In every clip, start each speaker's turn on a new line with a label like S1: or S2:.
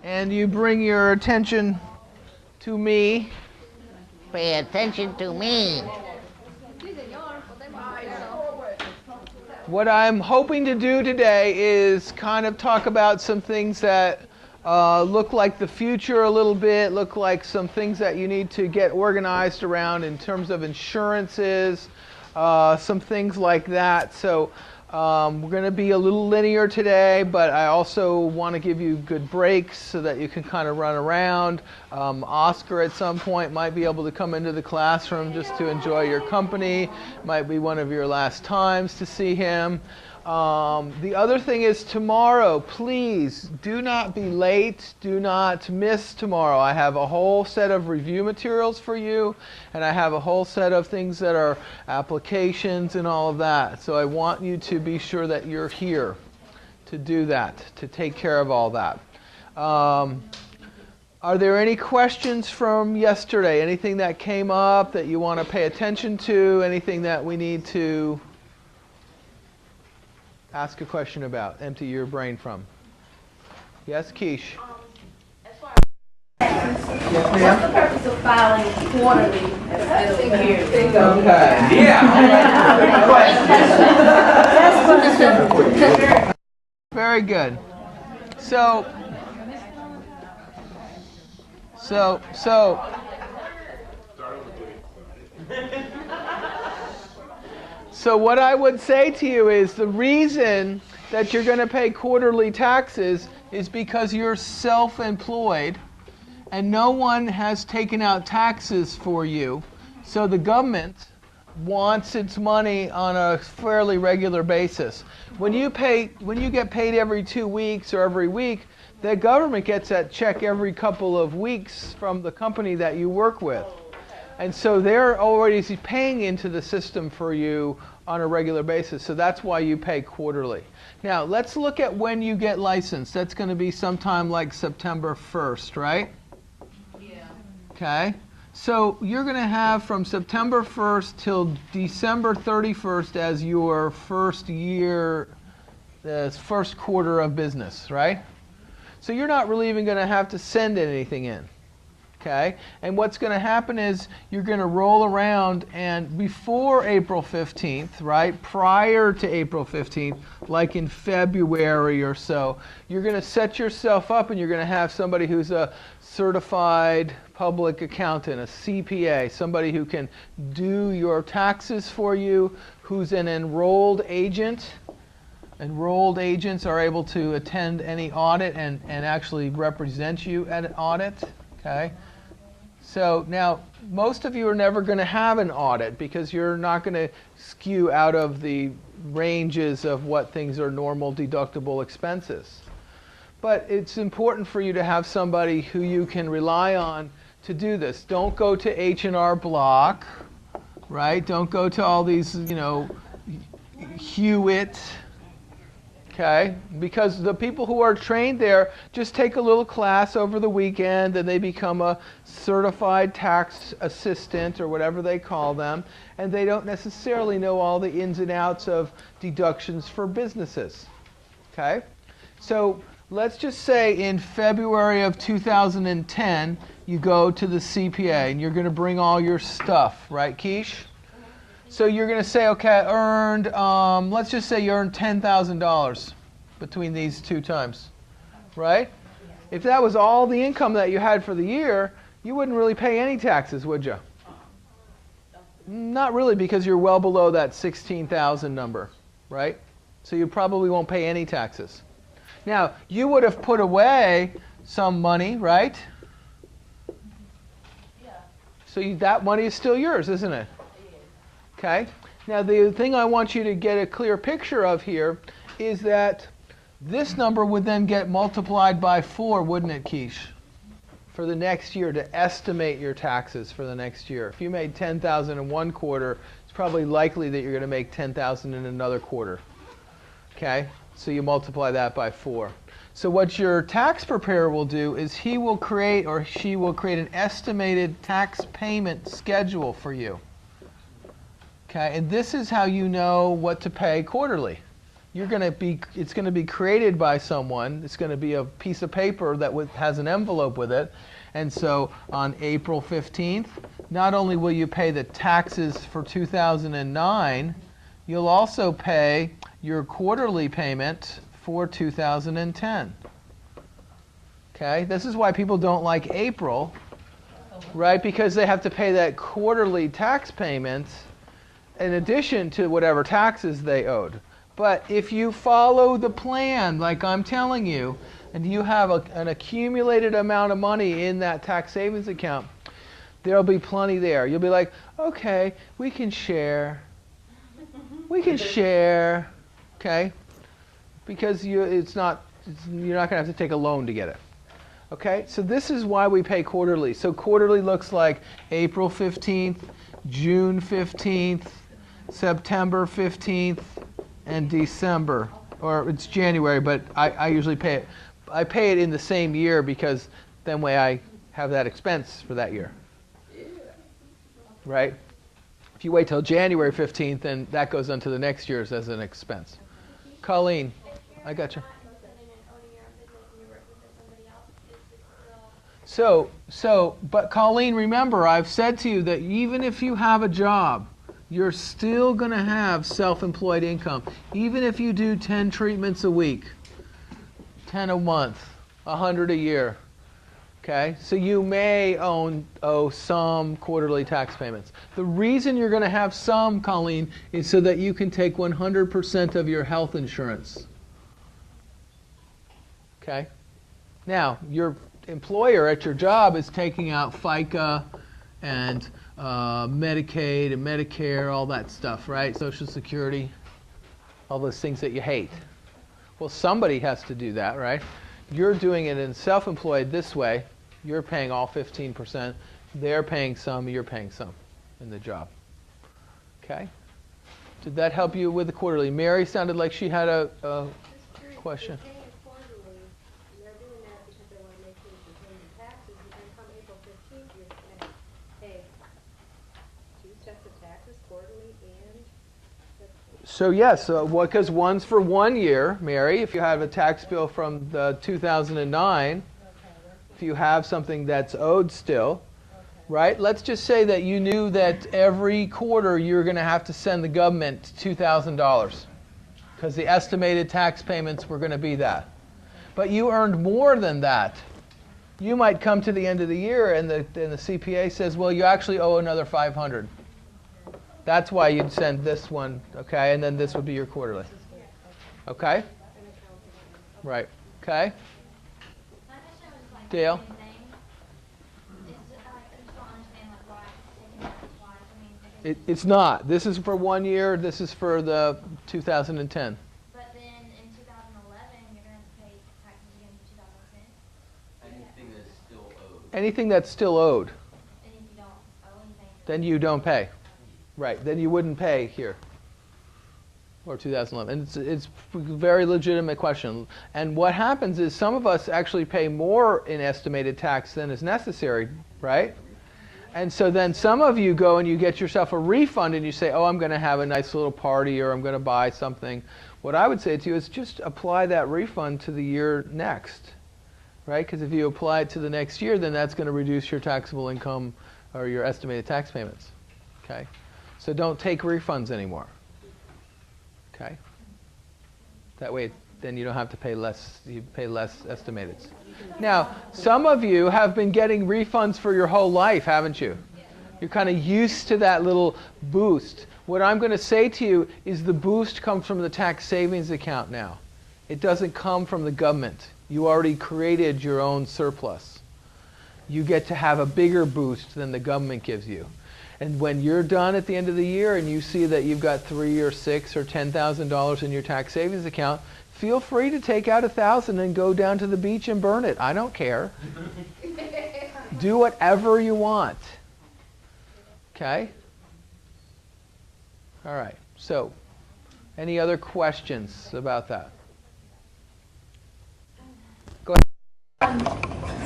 S1: And you bring your attention to me.
S2: Pay attention to me.
S1: What I'm hoping to do today is kind of talk about some things that look like the future a little bit, look like some things that you need to get organized around in terms of insurances, some things like that. So we're going to be a little linear today, but I also want to give you good breaks so that you can kind of run around. Oscar at some point might be able to come into the classroom just to enjoy your company. Might be one of your last times to see him. The other thing is tomorrow, please do not be late. Do not miss tomorrow. I have a whole set of review materials for you, and I have a whole set of things that are applications and all of that. So I want you to be sure that you're here to do that, to take care of all that. Are there any questions from yesterday? Anything that came up that you want to pay attention to? Anything that we need to ask a question about, empty your brain from? Yes, Keish?
S3: As far as what's the purpose of filing quarterly instead of yearly?
S1: Okay. Yeah. Very good. So what I would say to you is the reason that you're going to pay quarterly taxes is because you're self-employed and no one has taken out taxes for you. So the government wants its money on a fairly regular basis. When you get paid every 2 weeks or every week, the government gets that check every couple of weeks from the company that you work with. And so they're already paying into the system for you on a regular basis. So that's why you pay quarterly. Now, let's look at when you get licensed. That's going to be sometime like September 1st, right?
S3: Yeah.
S1: Okay. So you're going to have from September 1st till December 31st as your first year, the first quarter of business, right? So you're not really even going to have to send anything in. Okay, and what's going to happen is you're going to roll around, and before April 15th, right, prior to April 15th, like in February or so, you're going to set yourself up and you're going to have somebody who's a certified public accountant, a CPA, somebody who can do your taxes for you, who's an enrolled agent. Enrolled agents are able to attend any audit and actually represent you at an audit. Okay. So now, most of you are never going to have an audit because you're not going to skew out of the ranges of what things are normal deductible expenses. But it's important for you to have somebody who you can rely on to do this. Don't go to H&R Block, right? Don't go to all these, Hewitt. Okay, because the people who are trained there just take a little class over the weekend and they become a certified tax assistant or whatever they call them, and they don't necessarily know all the ins and outs of deductions for businesses. Okay, so let's just say in February of 2010 you go to the CPA and you're going to bring all your stuff, right, Keish? So you're going to say, okay, earned, let's just say you earned $10,000 between these two times, right? If that was all the income that you had for the year, you wouldn't really pay any taxes, would you? Not really, because you're well below that 16,000 number, right? So you probably won't pay any taxes. Now, you would have put away some money, right?
S3: Yeah.
S1: So that money is still yours, isn't it? Okay. Now the thing I want you to get a clear picture of here is that this number would then get multiplied by 4, wouldn't it, Keish? For the next year, to estimate your taxes for the next year. If you made $10,000 in one quarter, it's probably likely that you're going to make $10,000 in another quarter. Okay. So you multiply that by 4. So what your tax preparer will do is he will create or she will create an estimated tax payment schedule for you. Okay, and this is how you know what to pay quarterly. it's going to be created by someone. It's going to be a piece of paper that has an envelope with it. And so on April 15th, not only will you pay the taxes for 2009, you'll also pay your quarterly payment for 2010. Okay? This is why people don't like April, right? Because they have to pay that quarterly tax payment in addition to whatever taxes they owed. But if you follow the plan, like I'm telling you, and you have an accumulated amount of money in that tax savings account, there'll be plenty there. You'll be like, okay, we can share. We can share, okay? Because you're not going to have to take a loan to get it. Okay, so this is why we pay quarterly. So quarterly looks like April 15th, June 15th, September 15th, and December. Or it's January, but I usually pay it. I pay it in the same year because then way I have that expense for that year. Right? If you wait till January 15th, then that goes onto the next year's as an expense. Colleen, I got you. But Colleen, remember, I've said to you that even if you have a job, you're still going to have self-employed income. Even if you do 10 treatments a week, 10 a month, 100 a year. Okay? So you may owe some quarterly tax payments. The reason you're going to have some, Colleen, is so that you can take 100% of your health insurance. Okay? Now, your employer at your job is taking out FICA and Medicaid and Medicare, all that stuff, right? Social Security, all those things that you hate. Well, somebody has to do that, right? You're doing it in self-employed this way. You're paying all 15%. They're paying some. You're paying some in the job. Okay? Did that help you with the quarterly? Mary sounded like she had a question. So yes, because one's for 1 year, Mary. If you have a tax bill from the 2009, if you have something that's owed still, right? Let's just say that you knew that every quarter you're going to have to send the government $2,000 because the estimated tax payments were going to be that. But you earned more than that. You might come to the end of the year and the CPA says, well, you actually owe another $500. That's why you'd send this one, okay, and then this would be your quarterly. Okay? Right. Okay? Dale? It's not. This is for 1 year. This is for the 2010.
S4: But then in 2011, you're going to pay taxes again for 2010?
S5: Anything that's still owed.
S1: Anything that's still owed.
S4: And if you don't owe anything?
S1: Then you don't pay. Right. Then you wouldn't pay here. Or 2011. And it's a very legitimate question. And what happens is some of us actually pay more in estimated tax than is necessary, right? And so then some of you go and you get yourself a refund and you say, oh, I'm going to have a nice little party or I'm going to buy something. What I would say to you is just apply that refund to the year next, right? Because if you apply it to the next year, then that's going to reduce your taxable income or your estimated tax payments, okay? So don't take refunds anymore, okay? That way, then you don't have to pay less, you pay less estimated. Now, some of you have been getting refunds for your whole life, haven't you? You're kind of used to that little boost. What I'm going to say to you is the boost comes from the tax savings account now. It doesn't come from the government. You already created your own surplus. You get to have a bigger boost than the government gives you. And when you're done at the end of the year and you see that you've got $3,000 or $6,000 or $10,000 in your tax savings account, feel free to take out $1,000 and go down to the beach and burn it. I don't care. Do whatever you want. Okay? All right. So, any other questions about that? Go ahead.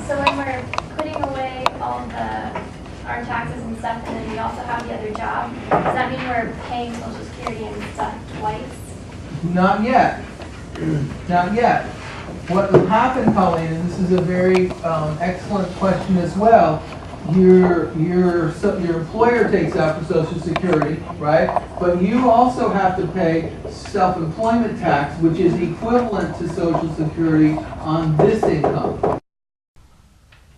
S6: So when we're putting away all our taxes and stuff, and then we also have the other job, does that mean we're paying Social Security and stuff twice?
S1: Not yet. Not yet. What will happen, Colleen, and this is a very excellent question as well, your employer takes out for Social Security, right? But you also have to pay self-employment tax, which is equivalent to Social Security on this income.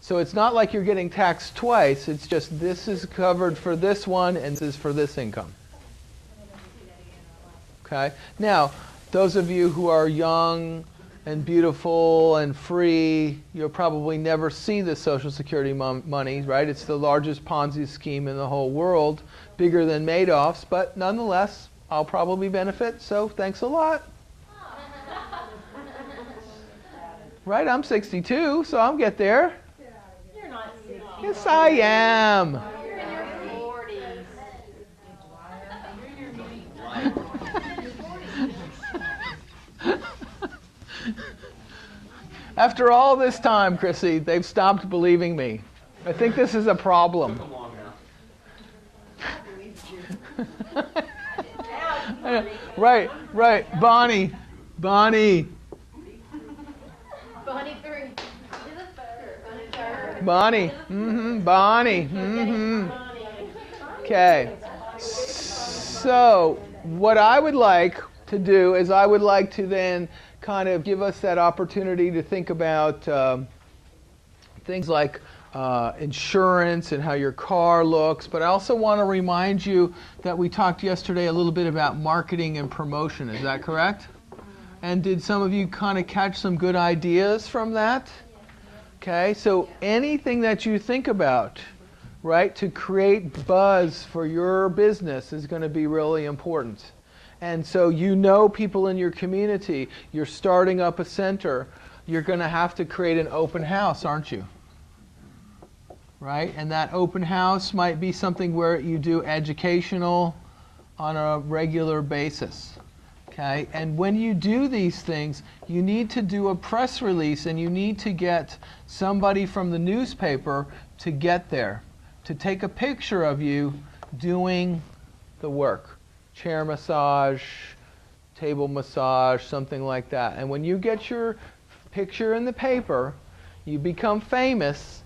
S1: So it's not like you're getting taxed twice, it's just this is covered for this one and this is for this income. Okay? Now, those of you who are young and beautiful and free, you'll probably never see the Social Security money, right? It's the largest Ponzi scheme in the whole world, bigger than Madoff's, but nonetheless, I'll probably benefit, so thanks a lot. Right, I'm 62, so I'll get there.
S3: You're not 60.
S1: Yes, I am.
S3: You're in your 40s.
S1: After all this time, Chrissy, they've stopped believing me. I think this is a problem. Right. Bonnie.
S3: Bonnie 3.
S1: Bonnie. Bonnie. Okay. So, what I would like to do is I would like to then kind of give us that opportunity to think about things like insurance and how your car looks, but I also want to remind you that we talked yesterday a little bit about marketing and promotion. Is that correct? And did some of you kind of catch some good ideas from that? Okay, so anything that you think about, right, to create buzz for your business is going to be really important. And so you know people in your community, you're starting up a center, you're going to have to create an open house, aren't you? Right? And that open house might be something where you do educational on a regular basis. Okay? And when you do these things, you need to do a press release and you need to get somebody from the newspaper to get there, to take a picture of you doing the work. Chair massage, table massage, something like that. And when you get your picture in the paper, you become famous.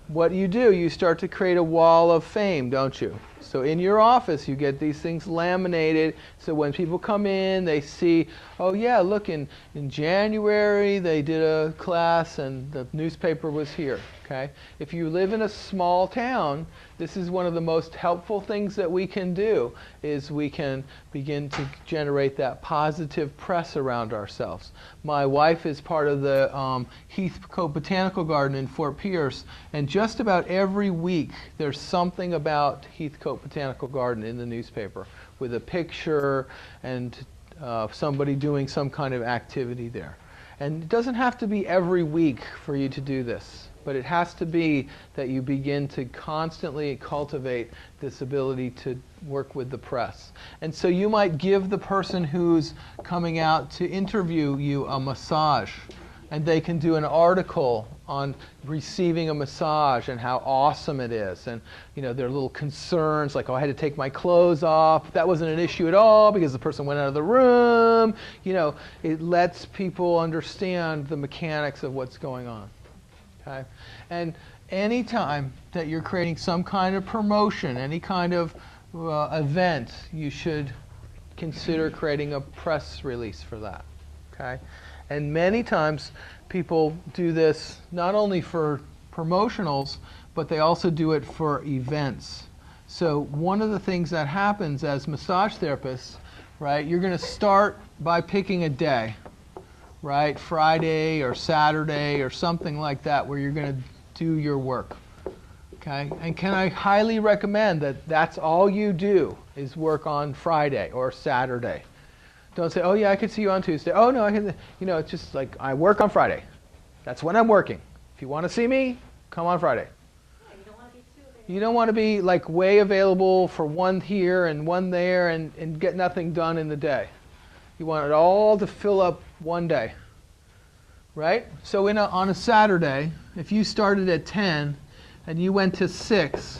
S1: What do? You start to create a wall of fame, don't you? So in your office, you get these things laminated. So when people come in, they see, oh yeah, look, in January, they did a class and the newspaper was here. Okay? If you live in a small town, this is one of the most helpful things that we can do, is we can begin to generate that positive press around ourselves. My wife is part of the Heathcote Botanical Garden in Fort Pierce, and just about every week there's something about Heathcote Botanical Garden in the newspaper with a picture and somebody doing some kind of activity there. And it doesn't have to be every week for you to do this. But it has to be that you begin to constantly cultivate this ability to work with the press. And so you might give the person who's coming out to interview you a massage. And they can do an article on receiving a massage and how awesome it is. And their little concerns like, oh, I had to take my clothes off. That wasn't an issue at all because the person went out of the room. It lets people understand the mechanics of what's going on. Okay? And any time that you're creating some kind of promotion, any kind of event, you should consider creating a press release for that. Okay? And many times people do this not only for promotionals, but they also do it for events. So one of the things that happens as massage therapists, right, you're going to start by picking a day. Right, Friday or Saturday or something like that where you're going to do your work. Okay, and can I highly recommend that that's all you do is work on Friday or Saturday. Don't say, oh yeah, I could see you on Tuesday. Oh no, I can, it's just like I work on Friday. That's when I'm working. If you want to see me, come on Friday. You don't want to be like way available for one here and one there and get nothing done in the day. You want it all to fill up one day, right? So on a Saturday, if you started at 10 and you went to 6,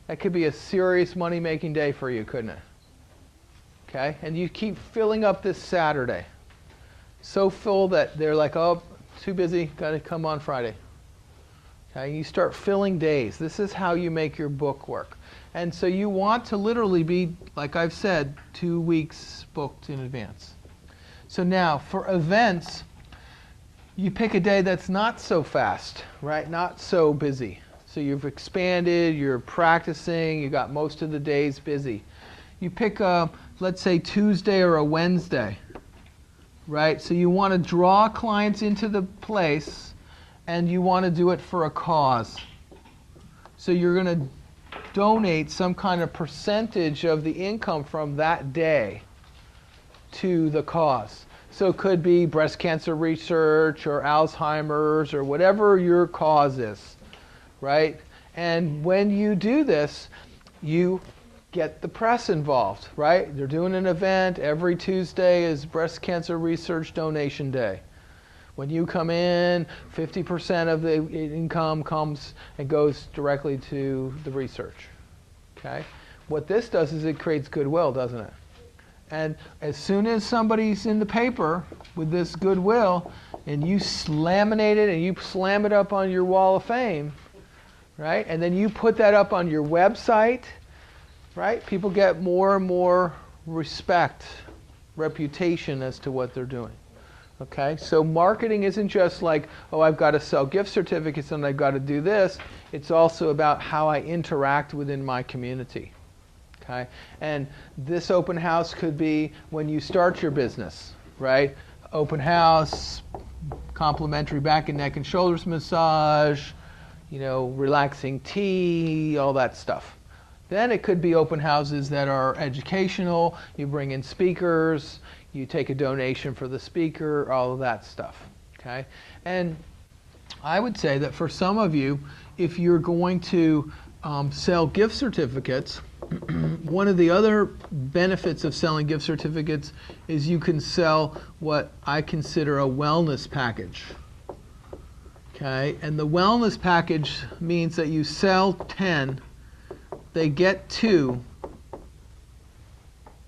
S1: that could be a serious money-making day for you, couldn't it? Okay? And you keep filling up this Saturday. So full that they're like, oh, too busy, got to come on Friday. Okay? You start filling days. This is how you make your book work. And so you want to literally be, like I've said, 2 weeks booked in advance. So now, for events, you pick a day that's not so fast, right? Not so busy. So you've expanded, you're practicing, you got most of the days busy. You pick a, let's say, Tuesday or a Wednesday, right? So you want to draw clients into the place, and you want to do it for a cause. So you're going to donate some kind of percentage of the income from that day to the cause. So it could be breast cancer research or Alzheimer's or whatever your cause is, right? And when you do this, you get the press involved, right? They're doing an event. Every Tuesday is Breast Cancer Research Donation Day. When you come in, 50% of the income comes and goes directly to the research, okay? What this does is it creates goodwill, doesn't it? And as soon as somebody's in the paper with this goodwill, and you laminate it and you slam it up on your wall of fame, right? And then you put that up on your website, right? People get more and more respect, reputation as to what they're doing. Okay? So marketing isn't just like, oh, I've got to sell gift certificates and I've got to do this. It's also about how I interact within my community. Okay? And this open house could be when you start your business, right? Open house, complimentary back and neck and shoulders massage, relaxing tea, all that stuff. Then it could be open houses that are educational. You bring in speakers, you take a donation for the speaker, all of that stuff. Okay? And I would say that for some of you, if you're going to sell gift certificates, one of the other benefits of selling gift certificates is you can sell what I consider a wellness package. Okay? And the wellness package means that you sell 10, they get 2,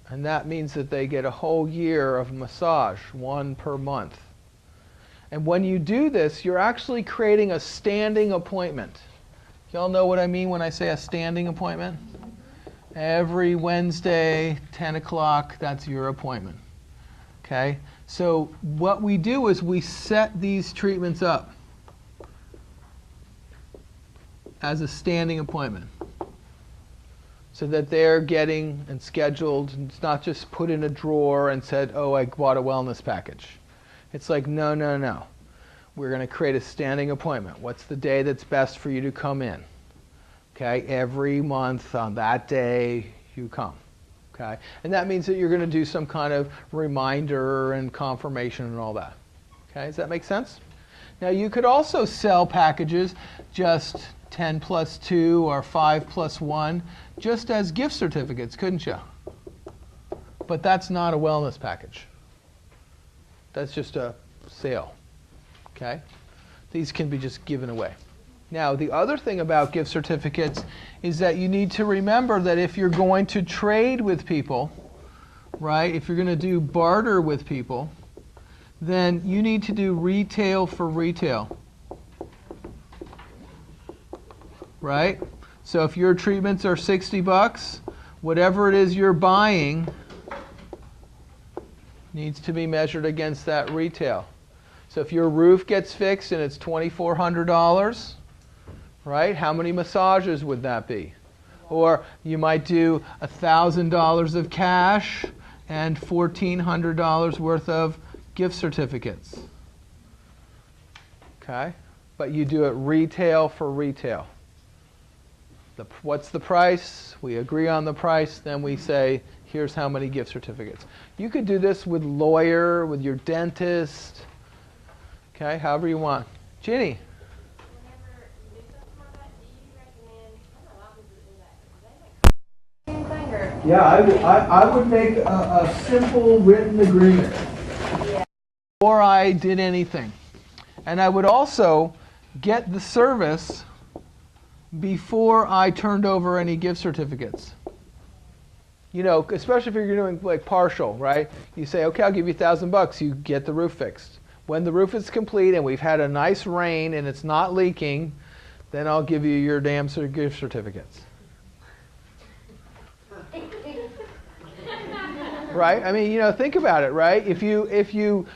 S1: and that means that they get a whole year of massage, 1 per month. And when you do this, you're actually creating a standing appointment. Y'all know what I mean when I say a standing appointment? Every Wednesday, 10 o'clock, that's your appointment. Okay? So what we do is we set these treatments up as a standing appointment so that they're getting and scheduled. And it's not just put in a drawer and said, oh, I bought a wellness package. It's like, no, no, no. We're going to create a standing appointment. What's the day that's best for you to come in? Okay, every month on that day you come. Okay, and that means that you're going to do some kind of reminder and confirmation and all that. Okay, does that make sense? Now you could also sell packages just 10 plus 2 or 5 plus 1 just as gift certificates, couldn't you? But that's not a wellness package. That's just a sale. Okay, these can be just given away. Now, the other thing about gift certificates is that you need to remember that if you're going to trade with people, right, if you're going to do barter with people, then you need to do retail for retail, right? So if your treatments are $60, whatever it is you're buying needs to be measured against that retail. So if your roof gets fixed and it's $2,400, right? How many massages would that be? Or you might do $1,000 of cash and $1,400 worth of gift certificates. Okay? But you do it retail for retail. What's the price? We agree on the price, then we say, here's how many gift certificates. You could do this with lawyer, with your dentist, okay, however you want. Ginny? Yeah, I would make a simple written agreement before I did anything. And I would also get the service before I turned over any gift certificates. You know, especially if you're doing like partial, right? You say, okay, I'll give you $1,000. You get the roof fixed. When the roof is complete and we've had a nice rain and it's not leaking, then I'll give you your damn gift certificates. Right? I mean, you know, think about it, right? If you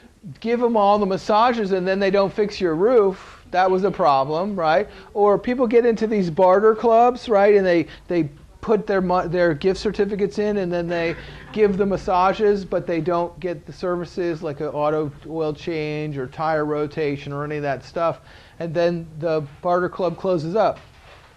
S1: give them all the massages and then they don't fix your roof, that was a problem, right? Or people get into these barter clubs, right? And they put their gift certificates in and then they give the massages, but they don't get the services like an auto oil change or tire rotation or any of that stuff. And then the barter club closes up.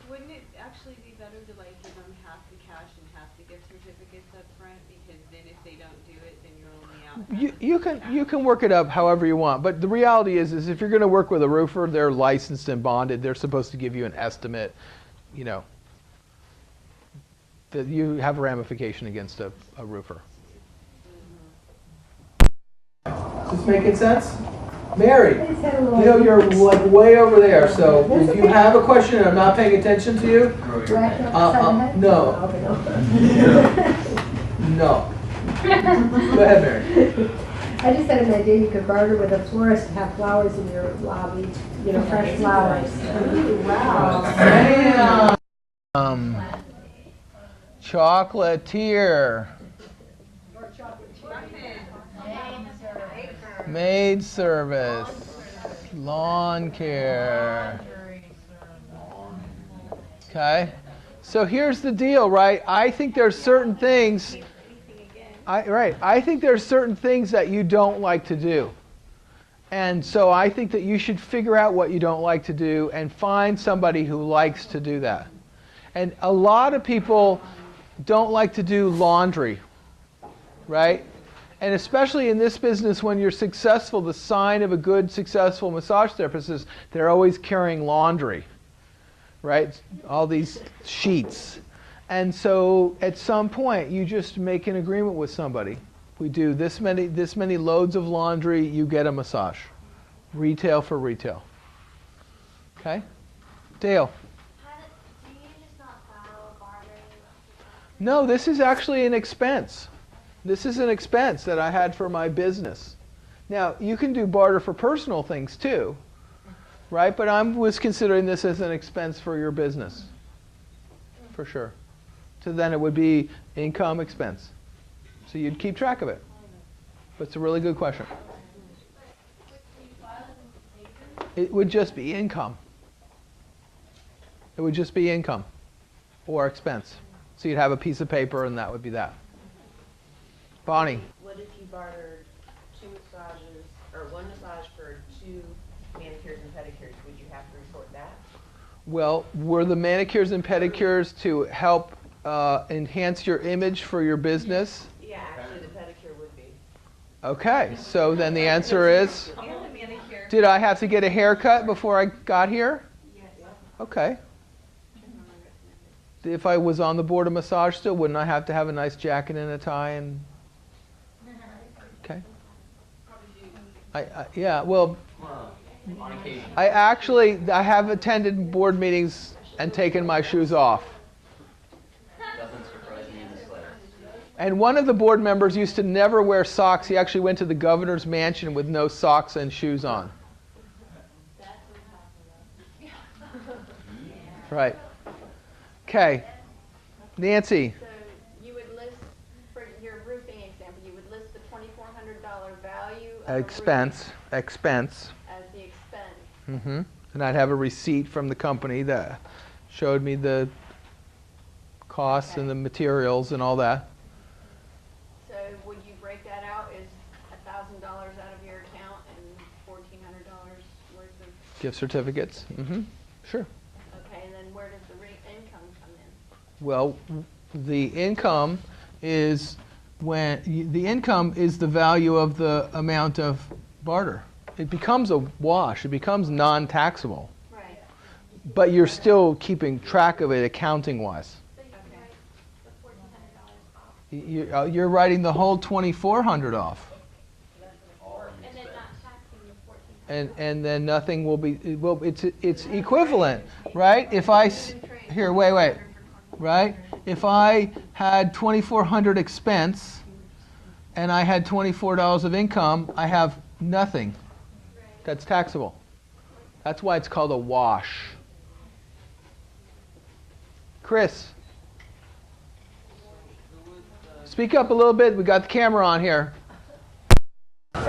S5: Wouldn't it actually be better to like give them half the cash and half the gift certificates up front? Because then if they don't do it, then you're only out.
S1: You can work it up however you want, but the reality is if you're going to work with a roofer, they're licensed and bonded. They're supposed to give you an estimate, you know, that you have a ramification against a roofer. Is this making sense? Mary, you know you're like way over there, so if you have a question and I'm not paying attention to you, no. No. Go ahead, Mary.
S7: I just had an idea you could barter with a florist and have flowers in your lobby, you know, fresh flowers.
S1: Wow. Chocolatier. Maid service. Lawn care. Okay. So here's the deal, right? I think there's certain things. I think there's certain things that you don't like to do. And so I think that you should figure out what you don't like to do and find somebody who likes to do that. And a lot of people don't like to do laundry, right? And especially in this business, when you're successful, the sign of a good, successful massage therapist is they're always carrying laundry, right? All these sheets. And so at some point, you just make an agreement with somebody. We do this many loads of laundry, you get a massage. Retail for retail. Okay? Dale.
S4: Do you just not file bartering?
S1: No, this is actually an expense. This is an expense that I had for my business. Now, you can do barter for personal things too, right? But I was considering this as an expense for your business, for sure. So then it would be income expense. So you'd keep track of it. But it's a really good question. It would just be income. It would just be income or expense. So you'd have a piece of paper and that would be that. Bonnie.
S8: What if you bartered 2 massages, or 1 massage for 2 manicures and pedicures? Would you have to report that?
S1: Well, were the manicures and pedicures to help enhance your image for your business?
S8: Yeah, actually the pedicure would be.
S1: Okay, so then the answer is, did I have to get a haircut before I got here?
S8: Yes.
S1: Okay. If I was on the board of massage still, wouldn't I have to have a nice jacket and a tie and? Okay. Yeah, well, I have attended board meetings and taken my shoes off.
S9: Doesn't surprise me in the slightest.
S1: And one of the board members used to never wear socks. He actually went to the governor's mansion with no socks and shoes on. Right. Okay. Nancy.
S10: So you would list, for your roofing example, you would list the $2,400 value of
S1: Expense.
S10: a roof
S1: Expense.
S10: as the expense.
S1: Mm-hmm. And I'd have a receipt from the company that showed me the costs and the materials and all that.
S10: So would you break that out as $1,000 out of your account and $1,400 worth of?
S1: Gift certificates. Mm-hmm. Sure.
S10: Okay, and then where does the income come in?
S1: Well, the income is the income is the value of the amount of barter. It becomes a wash. It becomes non-taxable.
S10: Right.
S1: But you're still keeping track of it accounting-wise. You're writing the whole $2,400 off.
S4: And then not taxing the $1,400.
S1: And then nothing will be, well, it's equivalent, right? If I, here, wait, right? If I had $2,400 expense and I had $24 of income, I have nothing that's taxable. That's why it's called a wash. Chris, speak up a little bit. We got the camera on here. I'll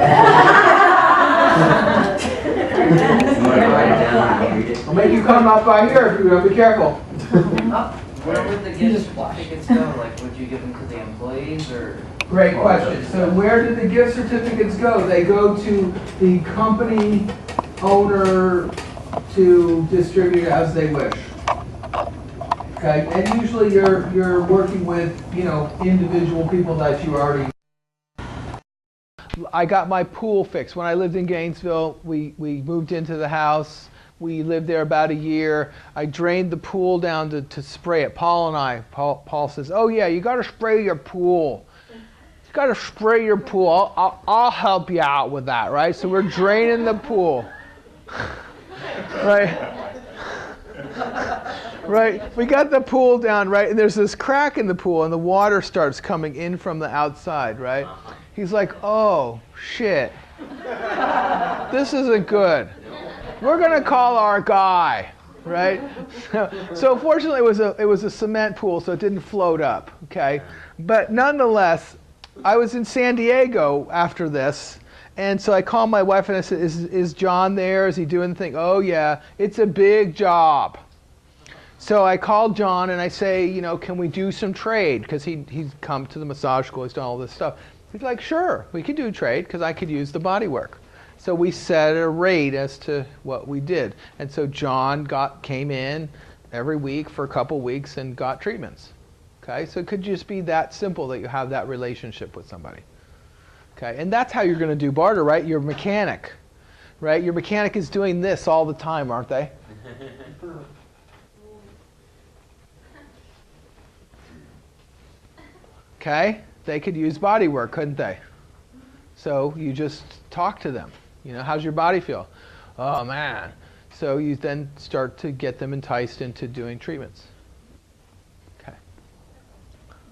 S1: make you come up by here if you don't be careful.
S9: Where would the gift certificates go? Like, would you give them to the employees or?
S1: Great question. So where did the gift certificates go? They go to the company owner to distribute as they wish. Okay, and usually you're working with, you know, individual people that you already. I got my pool fixed when I lived in Gainesville. We moved into the house. We lived there about a year. I drained the pool down to spray it. Paul says, "Oh yeah, you got to spray your pool. You got to spray your pool. I'll help you out with that, right?" So we're draining the pool, right? Right. We got the pool down, right? And there's this crack in the pool, and the water starts coming in from the outside, right? He's like, "Oh shit, this isn't good. We're gonna call our guy," right? So fortunately, it was a cement pool, so it didn't float up. Okay, but nonetheless, I was in San Diego after this, and so I called my wife and I said, "Is John there? Is he doing the thing?" "Oh yeah, it's a big job." So I called John and I say, "You know, can we do some trade?" Because he's come to the massage school, he's done all this stuff. He's like, "Sure, we could do trade because I could use the body work." So we set a rate as to what we did. And so John came in every week for a couple weeks and got treatments. Okay, so it could just be that simple that you have that relationship with somebody. Okay, and that's how you're going to do barter, right? Your mechanic, right? Your mechanic is doing this all the time, aren't they? Okay, they could use body work, couldn't they? So you just talk to them. You know, how's your body feel? "Oh man." So you then start to get them enticed into doing treatments. Okay.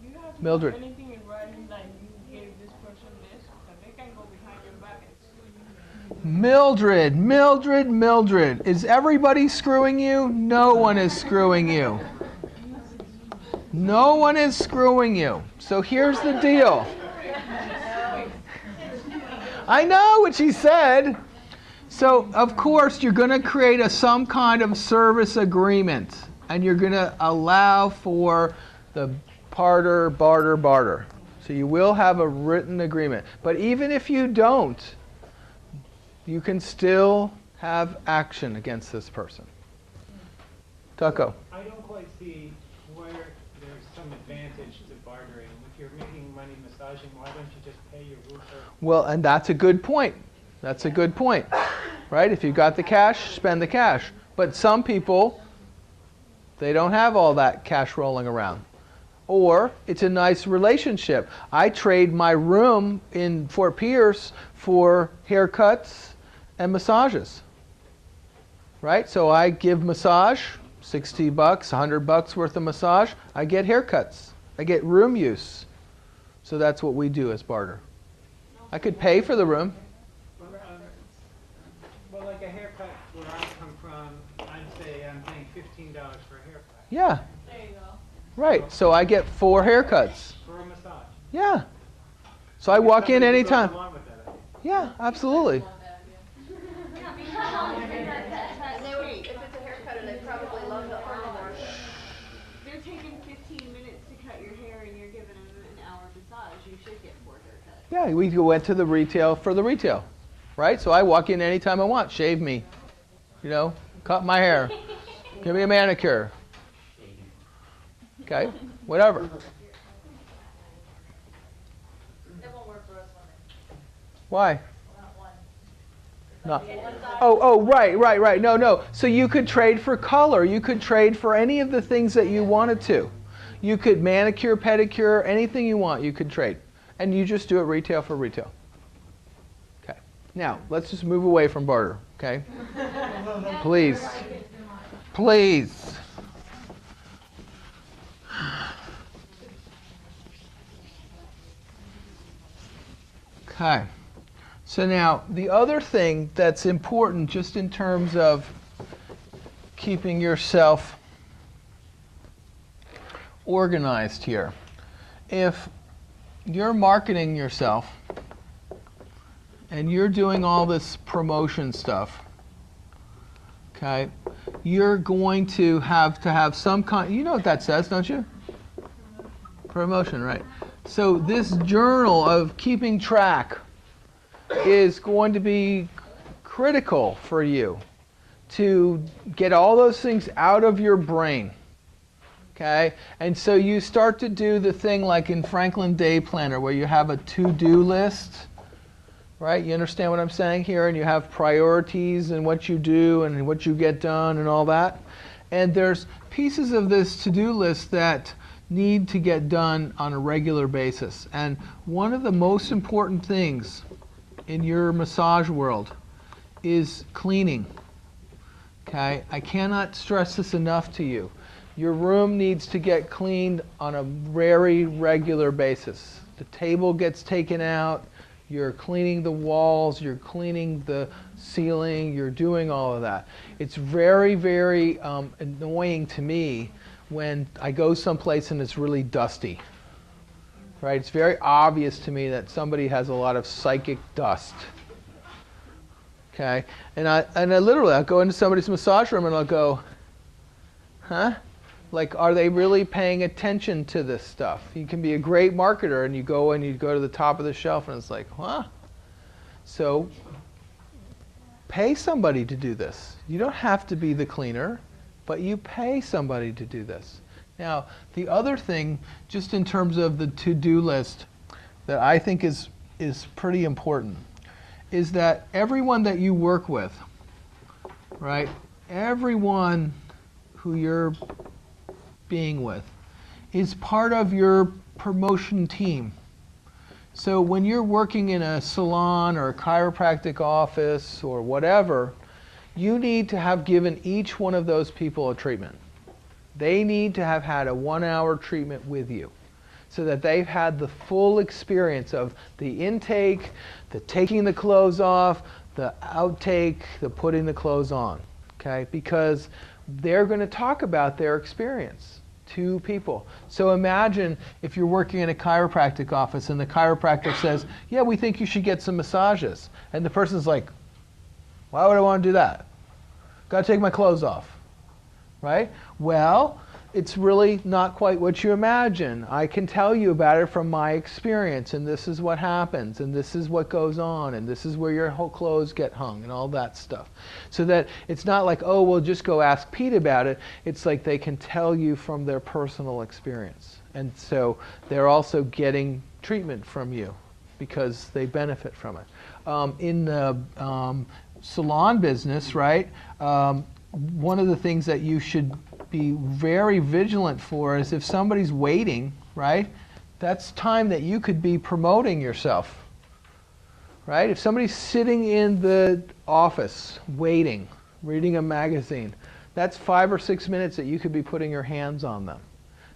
S11: You have to
S1: Mildred.
S11: put anything in writing that you gave this person this, because they can go behind your back and sue you.
S1: Mildred. Is everybody screwing you? No one is screwing you. No one is screwing you. So here's the deal. I know what she said. So, of course, you're going to create some kind of service agreement. And you're going to allow for the barter. So you will have a written agreement. But even if you don't, you can still have action against this person. Tucko.
S12: I don't quite see where there's some advantage to bartering. If you're making money massaging, why don't you just pay your roofer?
S1: Well, and that's a good point. That's a good point, right? If you've got the cash, spend the cash. But some people, they don't have all that cash rolling around. Or it's a nice relationship. I trade my room in Fort Pierce for haircuts and massages, right? So I give massage, $60, $100 worth of massage. I get haircuts. I get room use. So that's what we do as barter. I could pay for the room.
S12: Well, like a haircut where I come from, I'd say I'm paying $15 for a haircut.
S1: Yeah.
S11: There you go.
S1: Right. So I get 4 haircuts.
S12: For a massage.
S1: Yeah. So I walk in anytime.
S12: Along with that idea.
S1: Yeah, absolutely.
S10: And they would, if it's a haircut, they probably love the arm more.
S5: They're taking 15 minutes to cut your hair and you're giving them an hour massage. You should get 4 haircuts.
S1: Yeah, we went to the retail for the retail, right? So I walk in anytime I want. Shave me, you know, cut my hair, give me a manicure. Okay, whatever.
S4: It won't work for us women.
S1: Why?
S4: Not one.
S1: No. Oh, right. No. So you could trade for color. You could trade for any of the things that you wanted to. You could manicure, pedicure, anything you want, you could trade. And you just do it retail for retail. Okay. Now, let's just move away from barter, okay? Please. Okay. So now, the other thing that's important just in terms of keeping yourself organized here, if you're marketing yourself and you're doing all this promotion stuff, okay, you're going to have some kind, you know what that says, don't you? Promotion, right. So this journal of keeping track is going to be critical for you to get all those things out of your brain. Okay? And so you start to do the thing like in Franklin Day Planner where you have a to-do list, right? You understand what I'm saying here? And you have priorities and what you do and what you get done and all that. And there's pieces of this to-do list that need to get done on a regular basis. And one of the most important things in your massage world is cleaning. Okay? I cannot stress this enough to you. Your room needs to get cleaned on a very regular basis. The table gets taken out, you're cleaning the walls, you're cleaning the ceiling, you're doing all of that. It's very, very annoying to me when I go someplace and it's really dusty. Right? It's very obvious to me that somebody has a lot of psychic dust. Okay? And I literally, I'll go into somebody's massage room and I'll go, huh? Like, are they really paying attention to this stuff? You can be a great marketer and you go to the top of the shelf and it's like, huh? So, pay somebody to do this. You don't have to be the cleaner, but you pay somebody to do this. Now, the other thing, just in terms of the to-do list, that I think is pretty important, is that everyone that you work with, right, everyone who you're being with, is part of your promotion team. So when you're working in a salon or a chiropractic office or whatever, you need to have given each one of those people a treatment. They need to have had a 1-hour treatment with you so that they've had the full experience of the intake, the taking the clothes off, the outtake, the putting the clothes on, okay? Because they're going to talk about their experience to people. So imagine if you're working in a chiropractic office and the chiropractor says, yeah, we think you should get some massages. And the person's like, why would I want to do that? Got to take my clothes off. Right? Well, it's really not quite what you imagine. I can tell you about it from my experience, and this is what happens, and this is what goes on, and this is where your whole clothes get hung, and all that stuff. So that it's not like, oh, well, just go ask Pete about it. It's like they can tell you from their personal experience. And so they're also getting treatment from you because they benefit from it. In the salon business, right, one of the things that you should be very vigilant for is if somebody's waiting, right, that's time that you could be promoting yourself, right? If somebody's sitting in the office waiting, reading a magazine, that's 5 or 6 minutes that you could be putting your hands on them.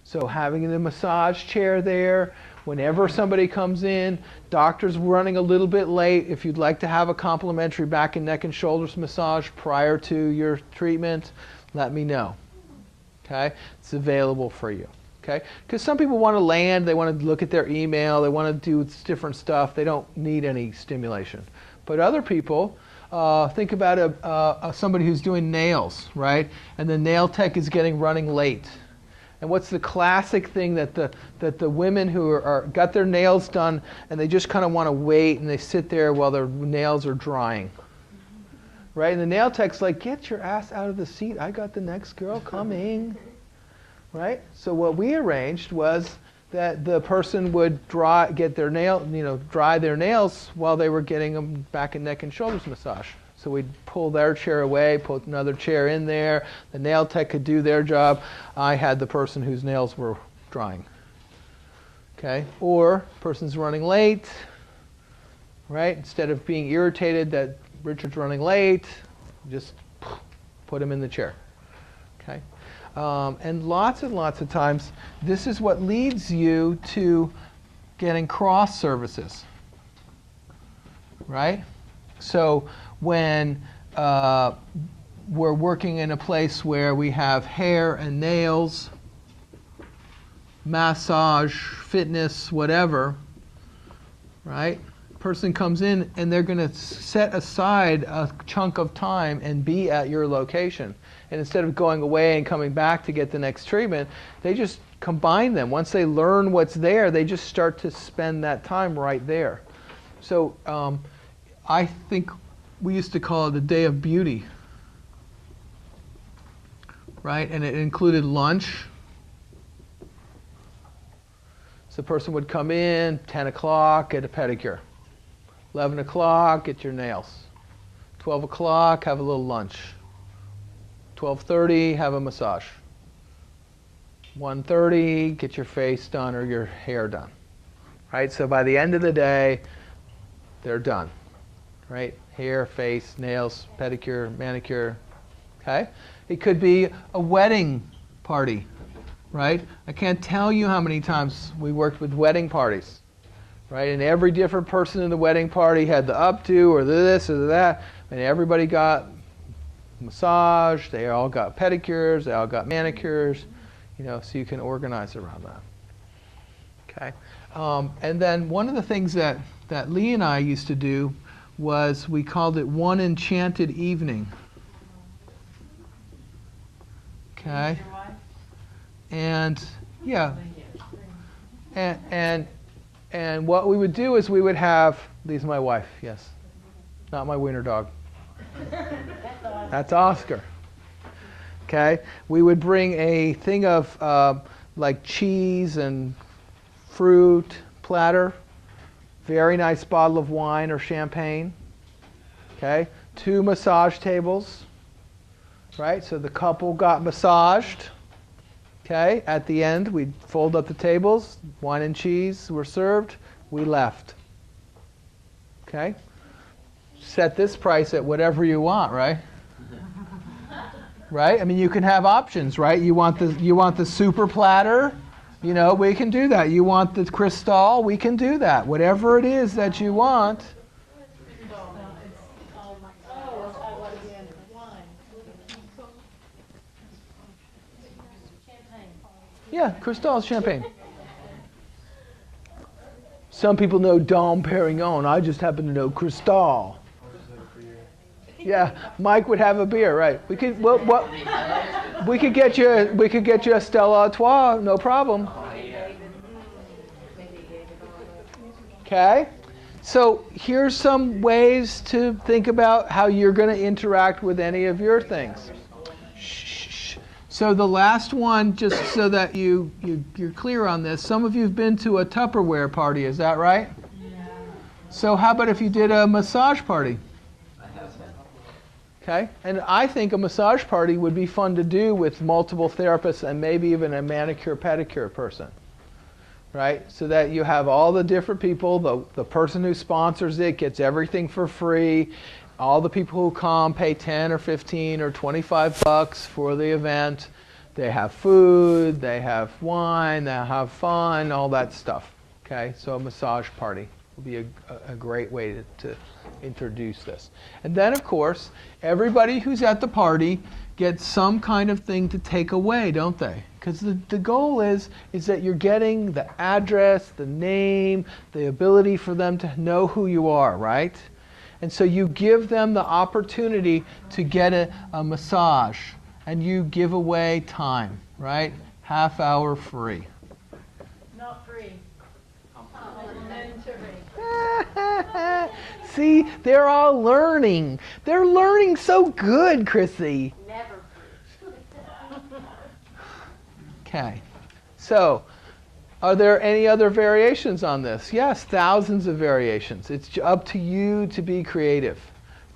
S1: So having the massage chair there, whenever somebody comes in, doctor's running a little bit late, if you'd like to have a complimentary back and neck and shoulders massage prior to your treatment, let me know. Okay? It's available for you. Okay? Because some people want to land, they want to look at their email, they want to do different stuff, they don't need any stimulation. But other people, think about somebody who's doing nails, right? And the nail tech is running late. And what's the classic thing that the women who are got their nails done and they just kind of want to wait and they sit there while their nails are drying, right? And the nail tech's like, get your ass out of the seat. I got the next girl coming, right? So what we arranged was that the person would dry their nails while they were getting a back and neck and shoulders massage. So we'd pull their chair away, put another chair in there. The nail tech could do their job. I had the person whose nails were drying. Okay? Or person's running late, right? Instead of being irritated that Richard's running late, just put him in the chair. Okay? And lots of times, this is what leads you to getting cross services. right? So when we're working in a place where we have hair and nails, massage, fitness, whatever, right? Person comes in and they're going to set aside a chunk of time and be at your location. And instead of going away and coming back to get the next treatment, they just combine them. Once they learn what's there, they just start to spend that time right there. So I think we used to call it a day of beauty, right? And it included lunch. So the person would come in, 10 o'clock, get a pedicure. 11 o'clock, get your nails. 12 o'clock, have a little lunch. 12:30, have a massage. 1:30, get your face done or your hair done. Right? So by the end of the day, they're done. Right? Hair, face, nails, pedicure, manicure. Okay? It could be a wedding party. Right? I can't tell you how many times we worked with wedding parties. Right? And every different person in the wedding party had the updo or the this or the that, and everybody got massage, they all got pedicures, they all got manicures, you know, so you can organize around that. Okay? And then one of the things that Lee and I used to do was we called it One Enchanted Evening. Okay? And yeah. And what we would do is we would have, Lee's my wife, yes. Not my wiener dog. That's Oscar. Okay? We would bring a thing of like cheese and fruit platter, very nice bottle of wine or champagne. Okay? 2 massage tables. Right? So the couple got massaged. Okay, at the end, we'd fold up the tables, wine and cheese were served, we left. Okay? Set this price at whatever you want, right? Right? I mean, you can have options, right? You want the super platter, you know, we can do that. You want the Cristal, we can do that. Whatever it is that you want. Yeah, Cristal champagne. Some people know Dom Perignon. I just happen to know Cristal. Yeah, Mike would have a beer, right? We could we could get you a Stella Artois, no problem. Okay? So here's some ways to think about how you're going to interact with any of your things. So the last one, just so that you're clear on this, some of you have been to a Tupperware party, is that right? Yeah. So how about if you did a massage party?
S9: I have been.
S1: Okay, and I think a massage party would be fun to do with multiple therapists and maybe even a manicure pedicure person. Right? So that you have all the different people, the person who sponsors it gets everything for free. All the people who come pay 10 or 15 or 25 bucks for the event. They have food, they have wine, they have fun, all that stuff. Okay, so a massage party would be a great way to introduce this. And then, of course, everybody who's at the party gets some kind of thing to take away, don't they? Because the goal is that you're getting the address, the name, the ability for them to know who you are, right? And so you give them the opportunity to get a massage, and you give away time, right? Half hour free.
S10: Not free.
S1: See, they're all learning. They're learning so good, Chrissy.
S10: Never free.
S1: Okay, so are there any other variations on this? Yes, thousands of variations. It's up to you to be creative,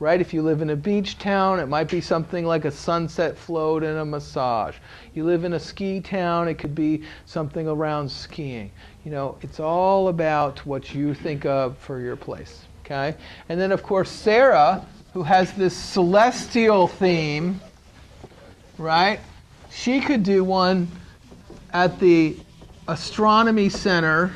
S1: right? If you live in a beach town, it might be something like a sunset float and a massage. You live in a ski town, it could be something around skiing. You know, it's all about what you think of for your place, okay? And then, of course, Sarah, who has this celestial theme, right? She could do one at the Astronomy Center.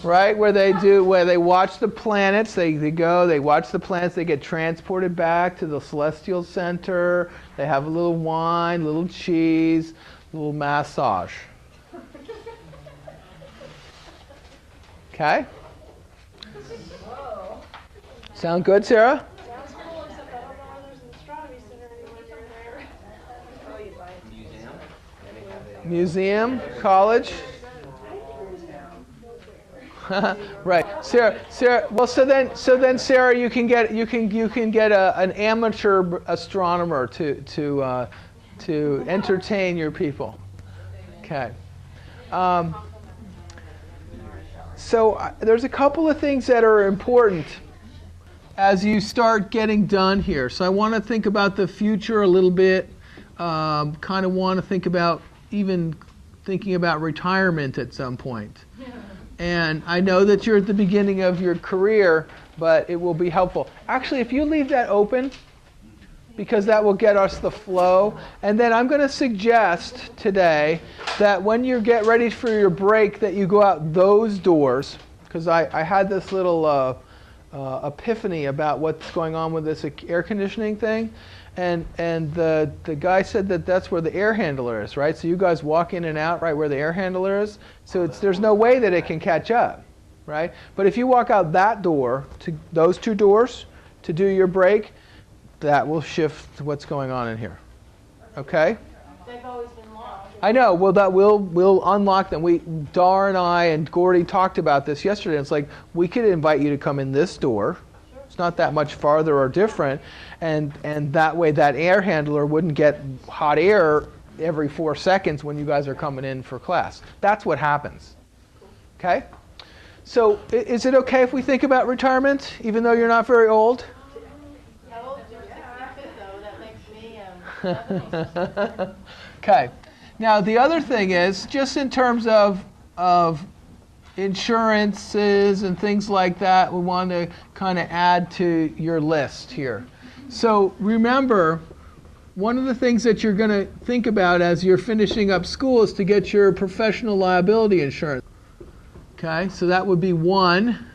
S1: right? Where they watch the planets. They watch the planets. They get transported back to the celestial center. They have a little wine, a little cheese, a little massage. Okay? Sound good, Sarah?
S6: Sounds cool, except I don't know where there's an astronomy center anywhere near there.
S1: Museum, college. Right, Sarah. Well, so then, Sarah, you can get an amateur astronomer to entertain your people. Okay. So there's a couple of things that are important as you start getting done here. So I want to think about the future a little bit. Kind of want to think about even thinking about retirement at some point. And I know that you're at the beginning of your career, but it will be helpful. Actually, if you leave that open, because that will get us the flow. And then I'm going to suggest today that when you get ready for your break, that you go out those doors, because I had this little epiphany about what's going on with this air conditioning thing. And the guy said that that's where the air handler is, right? So you guys walk in and out right where the air handler is. So there's no way that it can catch up, right? But if you walk out that door to those two doors to do your break, that will shift what's going on in here. Okay?
S10: They've always been locked.
S1: I know. Well, we'll unlock them. Dar and I and Gordy talked about this yesterday. It's like we could invite you to come in this door. It's not that much farther or different, and that way that air handler wouldn't get hot air every 4 seconds when you guys are coming in for class. That's what happens. Okay? So is it okay if we think about retirement, even though you're not very old?
S10: How old? You're 65 though. That makes me
S1: Okay. Now the other thing is, just in terms of insurances and things like that, we want to kind of add to your list here. So remember, one of the things that you're going to think about as you're finishing up school is to get your professional liability insurance. Okay, so that would be one.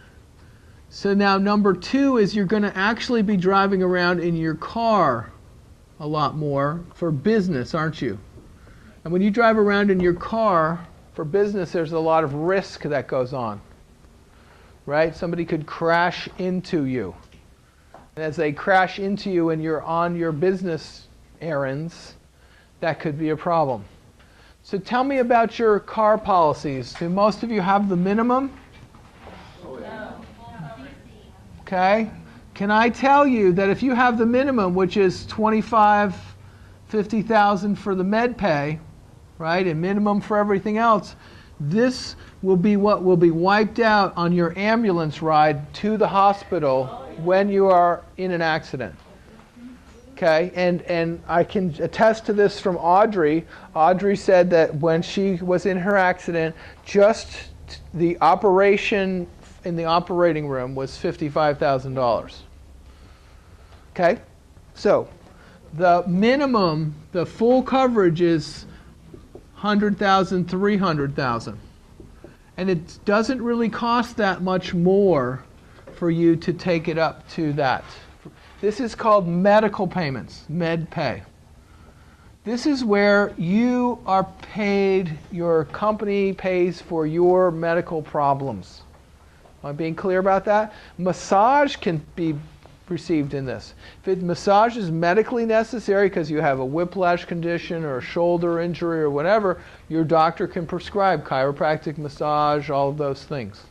S1: So now number two is you're going to actually be driving around in your car a lot more for business, aren't you? And when you drive around in your car for business, there's a lot of risk that goes on, right? Somebody could crash into you. And as they crash into you and you're on your business errands, that could be a problem. So tell me about your car policies. Do most of you have the minimum? Okay. Can I tell you that if you have the minimum, which is $25,000, $50,000 for the med pay, right, and minimum for everything else, this will be what will be wiped out on your ambulance ride to the hospital when you are in an accident. Okay, and I can attest to this from Audrey. Audrey said that when she was in her accident, just the operation in the operating room was $55,000. Okay, so the minimum, the full coverage is $100,000, $300,000. And it doesn't really cost that much more for you to take it up to that. This is called medical payments, med pay. This is where you are paid, your company pays for your medical problems. Am I being clear about that? Massage can be received in this. If massage is medically necessary because you have a whiplash condition or a shoulder injury or whatever, your doctor can prescribe chiropractic massage, all of those things.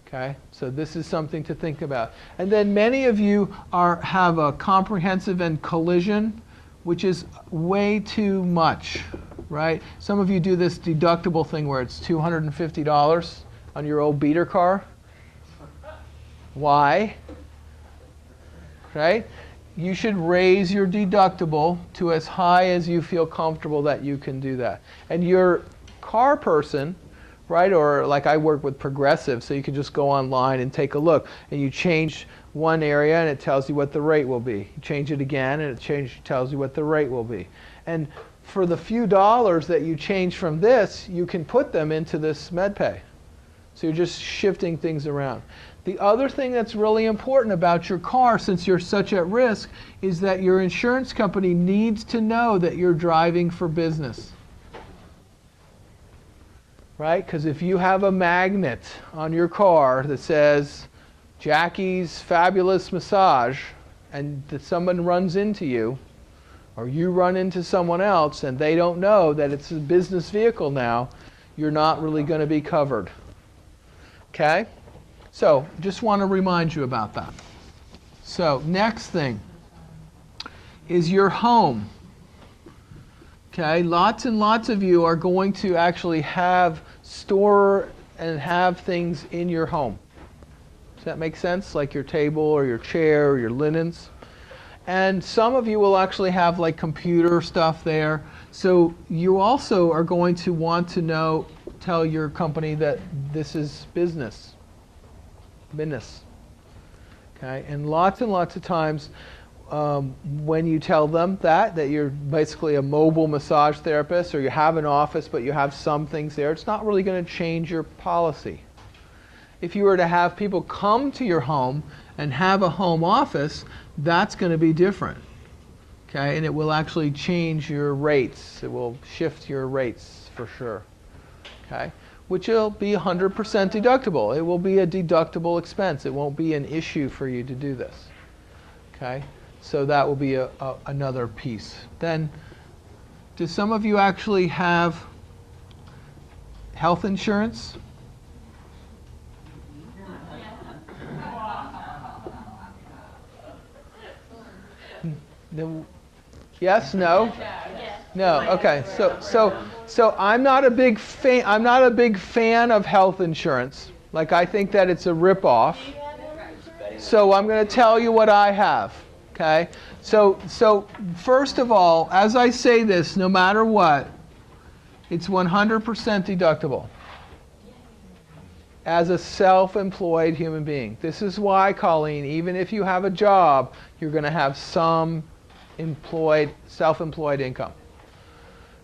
S1: Okay, so this is something to think about. And then many of you have a comprehensive and collision, which is way too much, right? Some of you do this deductible thing where it's $250 on your old beater car. Why? Right? You should raise your deductible to as high as you feel comfortable that you can do that. And your car person, right, or like I work with Progressive, so you can just go online and take a look, and you change one area and it tells you what the rate will be. You change it again and it tells you what the rate will be. And for the few dollars that you change from this, you can put them into this MedPay. So you're just shifting things around. The other thing that's really important about your car, since you're such at risk, is that your insurance company needs to know that you're driving for business. Right? Because if you have a magnet on your car that says Jackie's Fabulous Massage, and that someone runs into you, or you run into someone else and they don't know that it's a business vehicle now, you're not really going to be covered. Okay? So, just want to remind you about that. So, next thing is your home. Okay? Lots and lots of you are going to actually store and have things in your home. Does that make sense? Like your table or your chair or your linens. And some of you will actually have like computer stuff there. So you also are going to want to tell your company that this is business. Business. Okay? And lots of times when you tell them that you're basically a mobile massage therapist, or you have an office but you have some things there, it's not really going to change your policy. If you were to have people come to your home and have a home office, that's going to be different. Okay? And it will actually change your rates. It will shift your rates for sure. Okay? Which will be 100% deductible. It will be a deductible expense. It won't be an issue for you to do this. Okay? So that will be another piece. Then, do some of you actually have health insurance? Yes, no? No. Okay. So I'm not a big fan. I'm not a big fan of health insurance. Like, I think that it's a ripoff. So I'm going to tell you what I have. Okay. So first of all, as I say this, no matter what, it's 100% deductible. As a self-employed human being. This is why, Colleen, even if you have a job, you're going to have some self-employed income.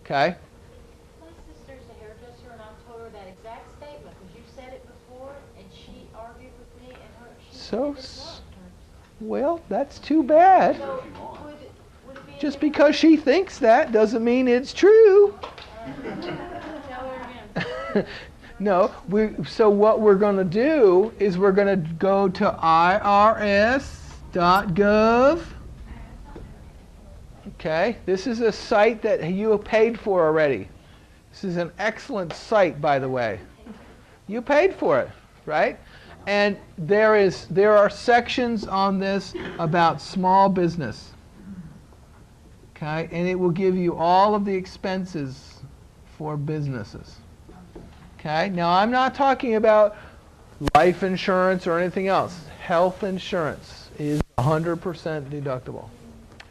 S1: Okay?
S13: My sister's a hairdresser, and I told her that exact statement because you said it before, and she argued with me, and
S1: well, that's too bad.
S13: So would it be
S1: Just because she thinks that doesn't mean it's true.
S13: Tell her again.
S1: No, so what we're going to do is we're going to go to irs.gov. Okay, this is a site that you have paid for already. This is an excellent site, by the way. You paid for it, right? And there are sections on this about small business. Okay, and it will give you all of the expenses for businesses. Okay, now I'm not talking about life insurance or anything else. Health insurance is 100% deductible.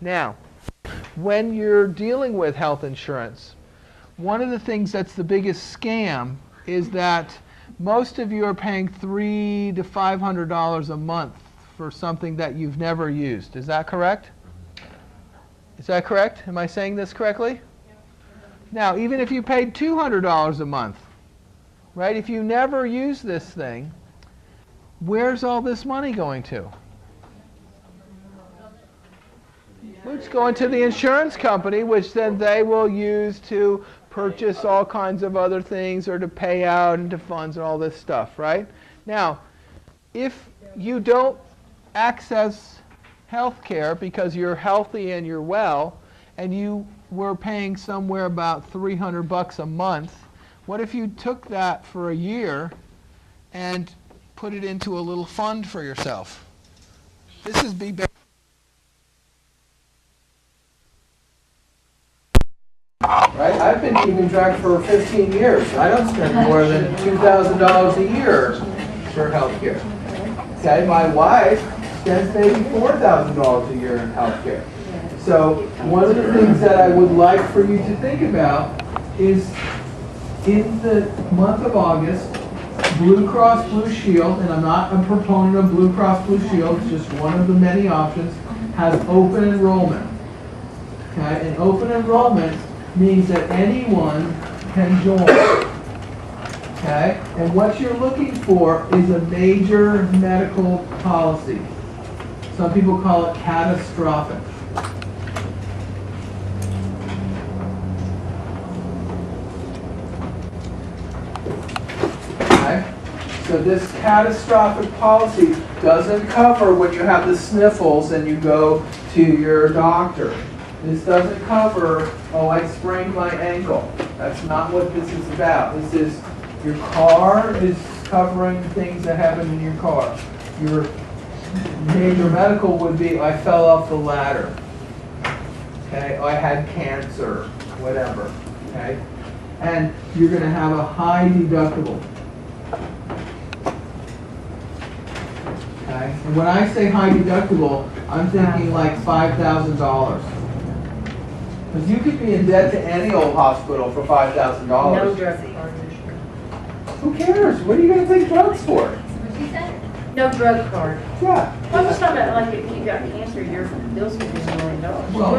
S1: Now, when you're dealing with health insurance, one of the things that's the biggest scam is that most of you are paying $300 to $500 a month for something that you've never used. Is that correct? Is that correct? Am I saying this correctly? Now, even if you paid $200 a month, right? If you never use this thing, where's all this money going to? It's going to the insurance company, which then they will use to purchase all kinds of other things or to pay out into funds and all this stuff, right? Now, if you don't access health care because you're healthy and you're well, and you were paying somewhere about $300 a month, what if you took that for a year and put it into a little fund for yourself? This is better. Right? I've been keeping track for 15 years. I don't spend more than $2,000 a year for health care. Okay, my wife spends maybe $4,000 a year in health care. So one of the things that I would like for you to think about is in the month of August, Blue Cross Blue Shield, and I'm not a proponent of Blue Cross Blue Shield, it's just one of the many options, has open enrollment. Okay, and open enrollment means that anyone can join. Okay? And what you're looking for is a major medical policy. Some people call it catastrophic. Okay? So this catastrophic policy doesn't cover when you have the sniffles and you go to your doctor. This doesn't cover, oh, I sprained my ankle. That's not what this is about. This is, your car is covering things that happen in your car. Your major medical would be, I fell off the ladder. Okay, I had cancer, whatever. Okay, and you're going to have a high deductible. Okay, and when I say high deductible, I'm thinking like $5,000. Because you could be in debt to any old hospital for $5,000.
S8: No drug card.
S1: Who cares? What are you going to take drugs for?
S8: No drug card.
S1: Yeah.
S8: I'm just talking about like if you got cancer, your bills could be $1 million.
S1: Well,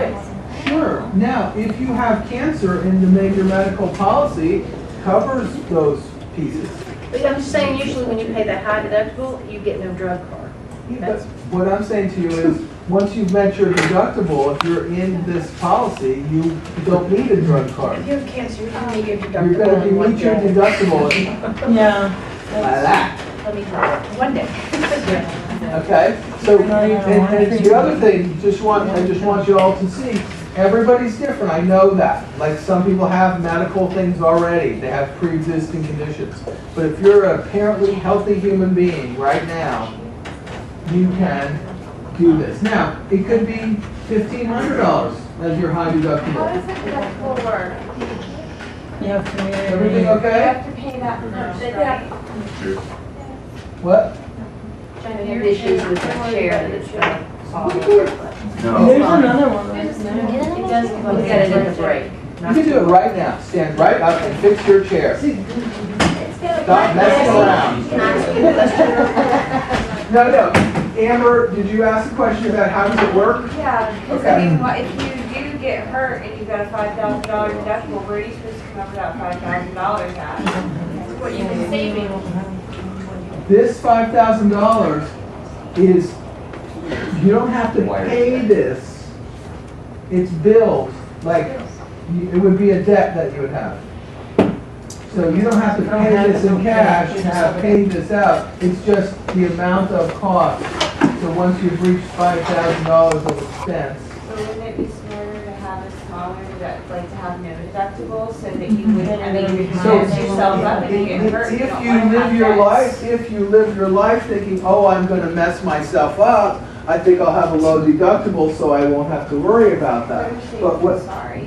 S1: sure. Now, if you have cancer and the major medical policy covers those pieces.
S8: But I'm just saying, usually when you pay the high deductible, you get no drug card.
S1: But what I'm saying to you is, once you've met your deductible, if you're in this policy, you don't need a drug card.
S8: If you have cancer, you can meet your deductible.
S1: You're going to meet your deductible.
S8: Yeah.
S1: Like that.
S8: Let me try it. One day.
S1: Okay? So, and the other thing, I just want you all to see, everybody's different, I know that. Like some people have medical things already, they have pre-existing conditions. But if you're an apparently healthy human being right now, you can do this. Now, it could be $1,500 as your high deductible.
S3: How does the deductible work?
S8: You have to
S1: Everything
S3: You
S1: okay?
S3: have to pay that first, right?
S1: What?
S8: Trying to have issues with the chair that's
S9: No.
S8: There's another one. It does come up. You gotta take a break.
S1: You can do it right now. Stand right up and fix your chair. Stop messing around. No. Amber, did you ask a question about how does it work?
S3: Yeah, because
S1: Okay.
S3: I mean, if you do get hurt and you've got a $5,000 deductible, where are you supposed to cover that $5,000 at? That's what you've been saving.
S1: This $5,000 is, you don't have to pay this. It's billed, like, it would be a debt that you would have. So you don't have to pay this in cash to have paid this out. It's just the amount of cost. So once you've reached $5,000 of expense.
S3: So wouldn't it be smarter to have a smaller, like to have no deductible so that you wouldn't, I mean, you
S1: So
S3: mess yourself up and you get hurt.
S1: if
S3: don't
S1: you
S3: wanna
S1: live
S3: have
S1: your
S3: debts.
S1: life, if you live your life thinking, oh, I'm going to mess myself up, I think I'll have a low deductible so I won't have to worry about that.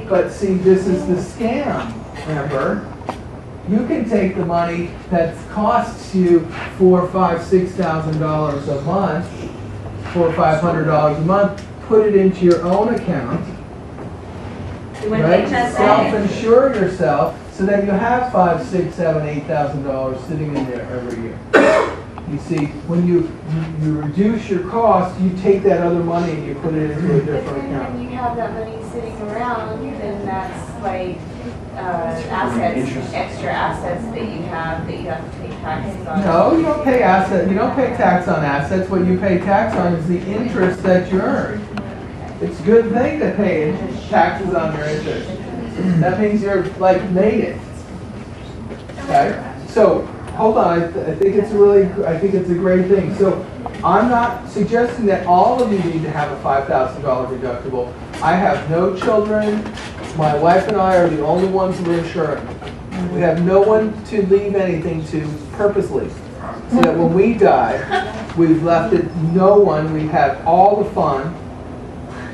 S1: But see, this is the scam, Amber. You can take the money that costs you $4,000, $5,000, $6,000 a month, $400 or $500 a month, put it into your own account, right? Self-insure yourself so that you have $5,000, $6,000, $7,000, $8,000 sitting in there every year. You see, when you reduce your costs, you take that other money and you put it into a
S3: But
S1: different
S3: then when
S1: account.
S3: you have that money sitting around, then that's like assets, extra assets that you have to pay taxes on.
S1: No, you don't pay asset. You don't pay tax on assets. What you pay tax on is the interest that you earn. It's a good thing to pay taxes on your interest. That means you're like made it. Okay. So hold on. I think it's a great thing. So I'm not suggesting that all of you need to have a $5,000 deductible. I have no children. My wife and I are the only ones we're insuring. We have no one to leave anything to purposely. So that when we die, we've left it no one. We've had all the fun.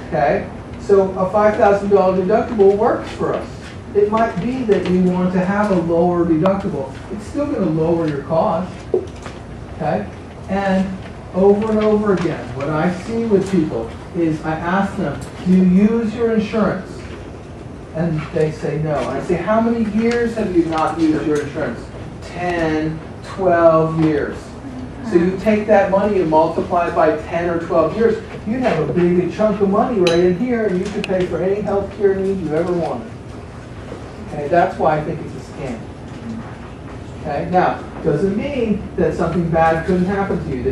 S1: Okay? So a $5,000 deductible works for us. It might be that you want to have a lower deductible. It's still going to lower your cost. Okay? And over again, what I see with people is I ask them, do you use your insurance? And they say no. And I say, how many years have you not used your insurance? 10, 12 years. So you take that money and multiply it by 10 or 12 years, you'd have a big chunk of money right in here, and you could pay for any health care need you ever wanted. Okay, that's why I think it's a scam. Okay, now, doesn't mean that something bad couldn't happen to you,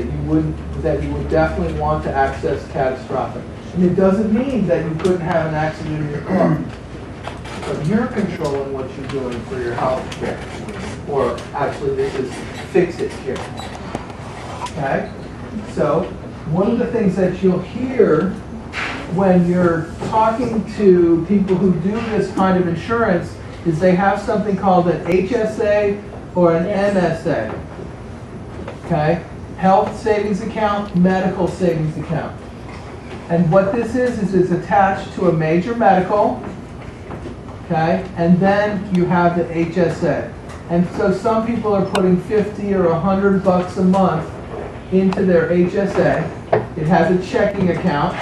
S1: that you would definitely want to access catastrophic. And it doesn't mean that you couldn't have an accident in your car. But you're controlling what you're doing for your health care. Or actually, this is fix-it care. Okay? So, one of the things that you'll hear when you're talking to people who do this kind of insurance is they have something called an HSA or an MSA. Okay? Health savings account, medical savings account. And what this is it's attached to a major medical, okay? And then you have the HSA. And so some people are putting 50 or 100 bucks a month into their HSA. It has a checking account.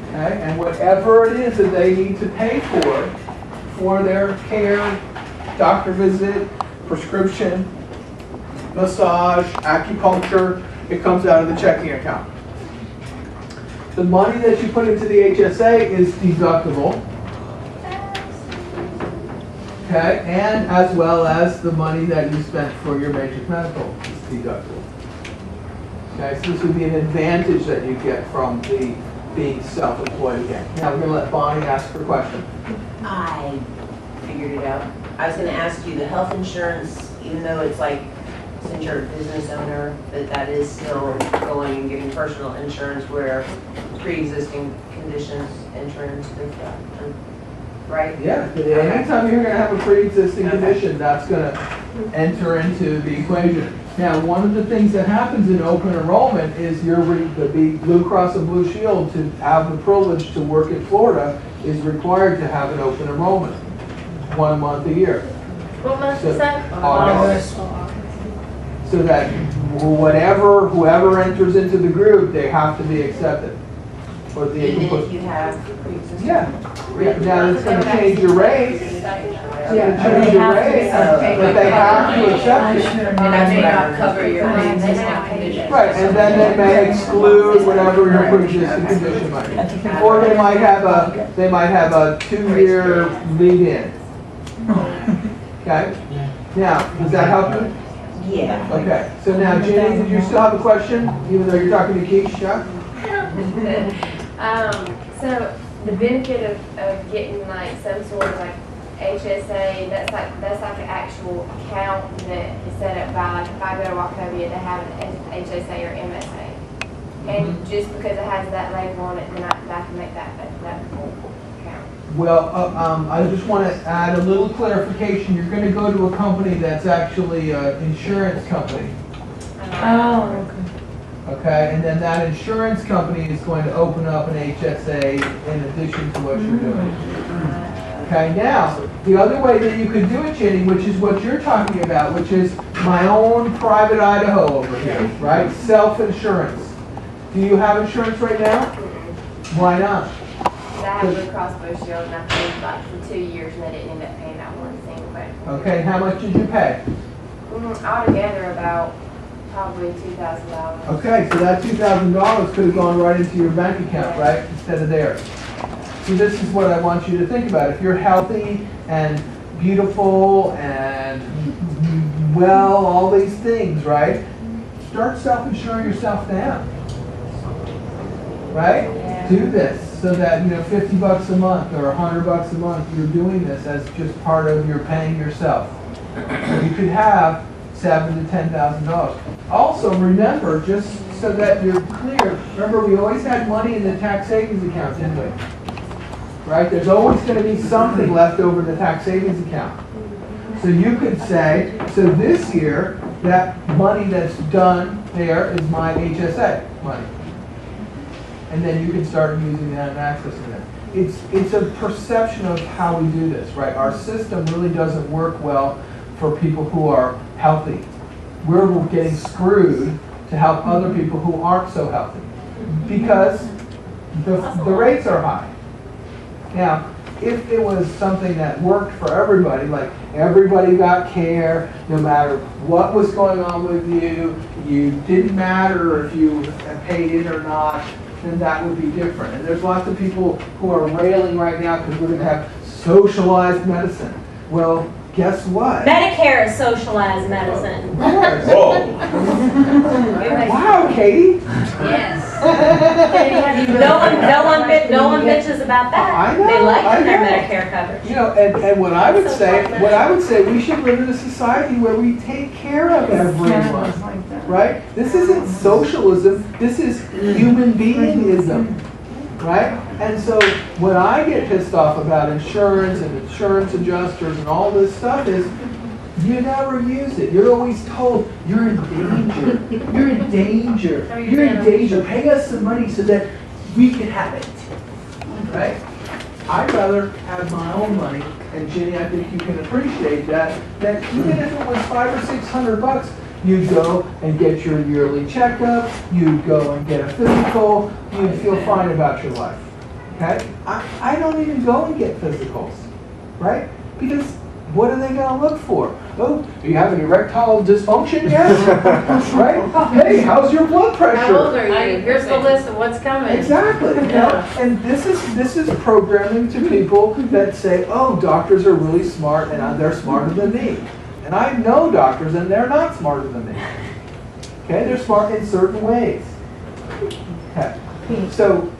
S1: Okay? And whatever it is that they need to pay for their care, doctor visit, prescription, massage, acupuncture, it comes out of the checking account. The money that you put into the HSA is deductible. Okay, and as well as the money that you spent for your major medical is deductible. Okay, so this would be an advantage that you get from being self-employed again. Now we're going to let Bonnie ask her question.
S8: I figured it out. I was going to ask you, the health insurance, even though it's like, since you're a business owner, that is still going and getting personal insurance where pre-existing conditions enter into the, right?
S1: Yeah, anytime you're going to have a pre-existing condition, that's going to enter into the equation. Now, one of the things that happens in open enrollment is the Blue Cross and Blue Shield, to have the privilege to work in Florida, is required to have an open enrollment 1 month a year.
S3: What month is that?
S1: August. So that whoever enters into the group, they have to be accepted. Or
S8: Even if you have pre-existing.
S1: Yeah. Now it's going to change your rate. Change your rate, but they have to accept it.
S8: And that may not cover your pre-existing condition.
S1: Right, and then they may exclude whatever your pre-existing condition might be. Or they might have a 2-year lead-in. Okay? Now, does that help you?
S8: Yeah.
S1: Okay. So now, Jenny, did you still have a question, even though you're talking to Keisha?
S14: So the benefit of getting like some sort of like HSA, that's like an actual account that is set up by, like if I go to Wachovia to have an HSA or MSA. And just because it has that label on it, then I can make that full account.
S1: Well, I just want to add a little clarification. You're going to go to a company that's actually an insurance company.
S14: Oh, okay.
S1: Okay, and then that insurance company is going to open up an HSA in addition to what you're doing. Okay, now, the other way that you could do it, Jenny, which is what you're talking about, which is my own private Idaho over here, right? Self-insurance. Do you have insurance right now? Why not?
S14: I have Blue Cross Blue Shield and I paid like for 2 years and I didn't end up paying out one single medical.
S1: Okay, how much did you pay?
S14: Altogether about probably $2,000.
S1: Okay, so that $2,000 could have gone right into your bank account, right, instead of theirs. So this is what I want you to think about. If you're healthy and beautiful and well, all these things, right, start self-insuring yourself now, right?
S14: Yeah.
S1: Do this so that, 50 bucks a month or 100 bucks a month, you're doing this as just part of your paying yourself. You could have $7,000 to $10,000. Also, remember, just so that you're clear, remember we always had money in the tax savings account, didn't we? Right? There's always going to be something left over in the tax savings account. So you could say, so this year, that money that's done there is my HSA money. And then you can start using that and accessing that. It's a perception of how we do this, right? Our system really doesn't work well for people who are healthy. We're getting screwed to help other people who aren't so healthy because the rates are high. Now, if it was something that worked for everybody, like everybody got care, no matter what was going on with you, you didn't matter if you paid in or not, then that would be different. And there's lots of people who are railing right now because we're going to have socialized medicine. Well,
S15: guess what?
S13: Medicare is socialized medicine.
S15: Wow, Katie.
S13: Yes. No one bitches about that.
S15: I know,
S13: They like
S15: I
S13: their
S15: know.
S13: Medicare coverage.
S15: You know, and what I would say, we should live in a society where we take care of everyone, right? This isn't socialism, this is human beingism, right? And so when I get pissed off about insurance and insurance adjusters and all this stuff is, you never use it. You're always told, you're in danger. You're in danger. You're in danger. Pay us some money so that we can have it. Right? I'd rather have my own money, and Ginny, I think you can appreciate that even if it was $500 or $600, you'd go and get your yearly checkup, you'd go and get a physical, you'd feel fine about your life. Okay? I don't even go and get physicals. Right? Because what are they going to look for? Oh, do you have an erectile dysfunction yet? Right? Hey, how's your blood pressure?
S14: How old are you? Here's the list of what's coming.
S15: Exactly. You know? And this is programming to people that say, oh, doctors are really smart and they're smarter than me. And I know doctors and they're not smarter than me. Okay? They're smart in certain ways. Okay. So,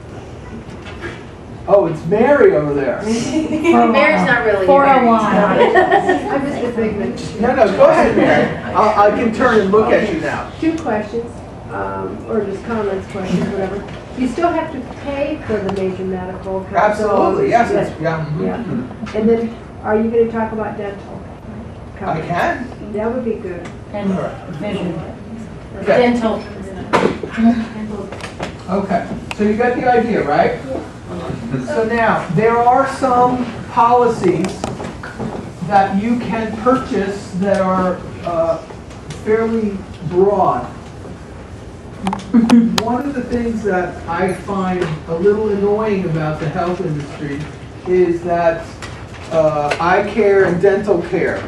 S15: oh, it's Mary over there.
S14: Mary's not really
S7: 401. I'm just a figment.
S15: No, go ahead, Mary. I can turn and look at you now.
S7: 2 questions, or just comments, questions, whatever. You still have to pay for the major medical.
S15: Absolutely, yes.
S7: Yeah. And then, are you going to talk about dental coverage?
S15: I can.
S7: That would be good.
S13: And vision.
S15: Okay.
S13: Dental.
S15: Okay, so you got the idea, right? So now, there are some policies that you can purchase that are fairly broad. One of the things that I find a little annoying about the health industry is that eye care and dental care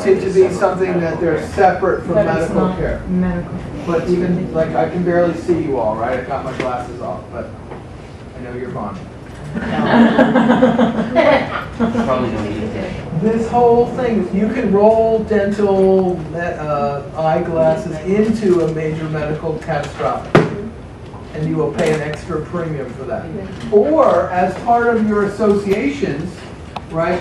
S15: seem to be something that they're separate from medical care. But even, like, I can barely see you all, right? I got my glasses off, but I know you're fine.
S9: Probably don't need it.
S15: This whole thing, you can roll dental eyeglasses into a major medical catastrophic, and you will pay an extra premium for that. Or as part of your associations, right,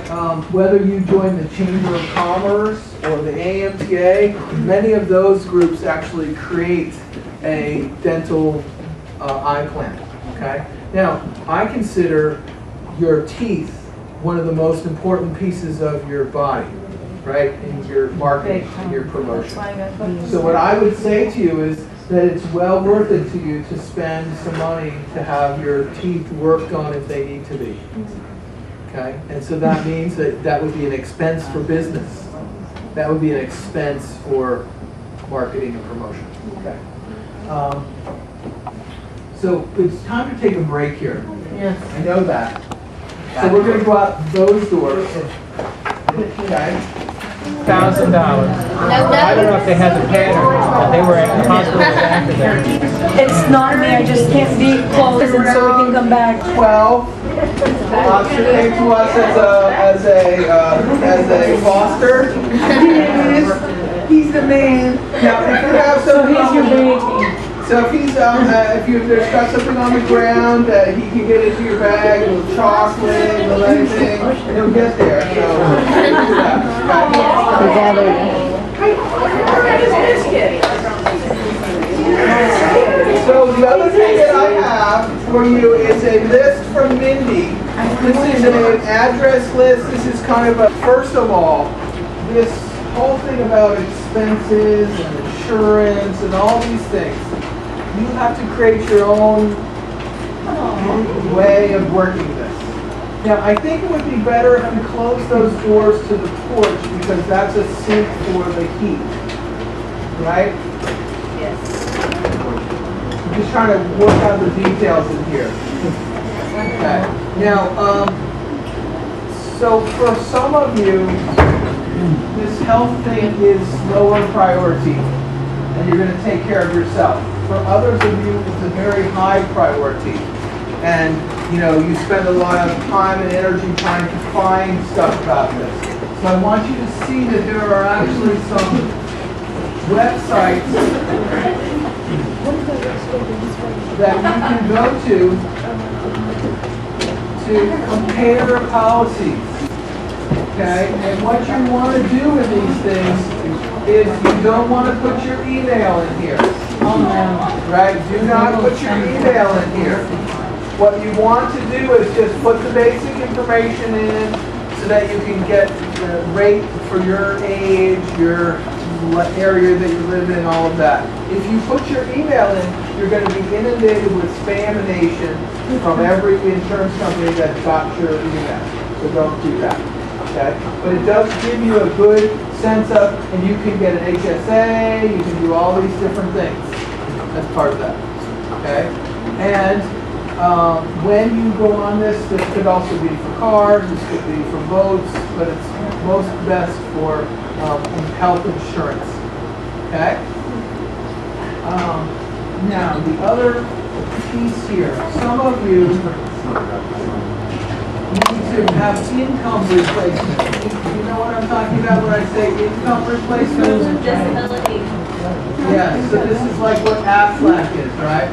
S15: whether you join the Chamber of Commerce or the AMTA, many of those groups actually create a dental eye plan, okay? Now, I consider your teeth one of the most important pieces of your body, right, in your marketing, in your promotion. So what I would say to you is that it's well worth it to you to spend some money to have your teeth worked on if they need to be. Okay, and so that means that would be an expense for business. That would be an expense for marketing and promotion. Okay. So it's time to take a break here.
S13: Yes.
S15: I know that. So we're going to go out those doors. Okay.
S12: $1,000. I don't know if they had the pad or not, but they were at the hospital after that.
S13: It's not me, I just can't be close and so we can come back.
S15: 12. Lobster came to us as a foster. He's the man. Now, if you have something
S13: So he's your baby.
S15: So if he's if there's got something on the ground that he can get into your bag, a little chocolate, a little anything, he'll get there. So So the other thing that I have for you is a list from Mindy. This is an address list. This is kind of a, first of all, this whole thing about expenses and insurance and all these things. You have to create your own way of working this. Now, I think it would be better if you close those doors to the porch because that's a sink for the heat, right?
S14: Yes.
S15: I'm just trying to work out the details in here. Okay. Now, so for some of you, this health thing is lower priority, and you're going to take care of yourself. For others of you, it's a very high priority. And, you spend a lot of time and energy trying to find stuff about this. So I want you to see that there are actually some websites that you can go to compare policies. Okay? And what you want to do with these things is you don't want to put your email in here. Right? Do not put your email in here. What you want to do is just put the basic information in so that you can get the rate for your age, your area that you live in, all of that. If you put your email in, you're going to be inundated with spamination from every insurance company that's got your email. So don't do that. Okay? But it does give you a good sense of, and you can get an HSA, you can do all these different things as part of that. Okay? And when you go on this could also be for cars, this could be for boats, but it's most best for health insurance. Okay? Now, the other piece here, some of you need to have income replacement. You know what I'm talking about when I say income replacement?
S3: Disability.
S15: Yeah, so this is like what Aflac is, right?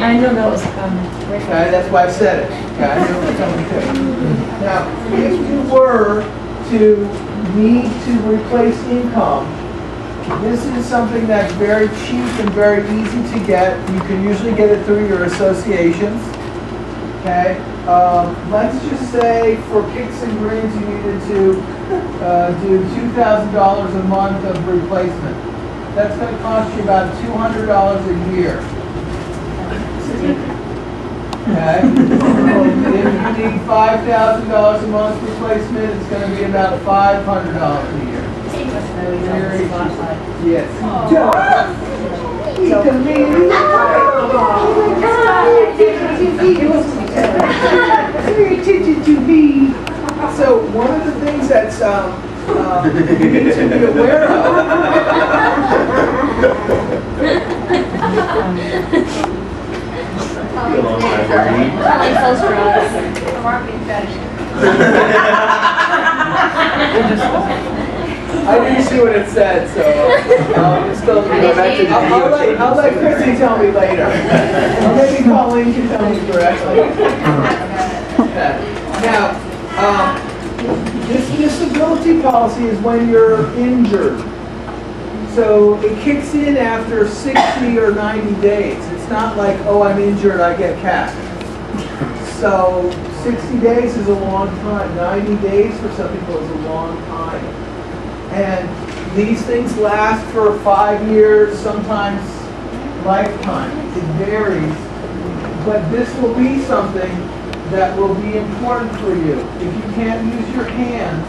S7: I know that was coming.
S15: Okay, that's why I said it. Okay, I know it's coming too. Now, if you were to need to replace income, this is something that's very cheap and very easy to get. You can usually get it through your associations. Okay, let's just say for kicks and grins you needed to do $2,000 a month of replacement. That's going to cost you about $200 a year. Okay? If you need $5,000 a month replacement, it's going to be about $500 a year. Very cheap. Yes. So one of the things that's you need to be aware of. I didn't see what it said, so I'll let Chrissy tell me later. Or maybe Colleen can tell me correctly. Okay. Now, this disability policy is when you're injured. So it kicks in after 60 or 90 days. It's not like, oh, I'm injured, I get cash. So 60 days is a long time. 90 days for some people is a long time. And these things last for 5 years, sometimes lifetime. It varies. But this will be something that will be important for you. If you can't use your hands,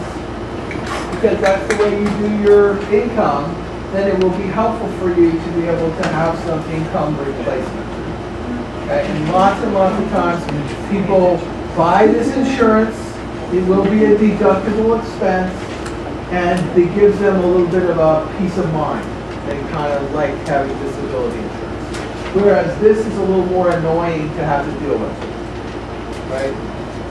S15: because that's the way you do your income, then it will be helpful for you to be able to have some income replacement. Okay? And lots of times people buy this insurance, it will be a deductible expense, and it gives them a little bit of a peace of mind. They kind of like having disability insurance. Whereas this is a little more annoying to have to deal with, right?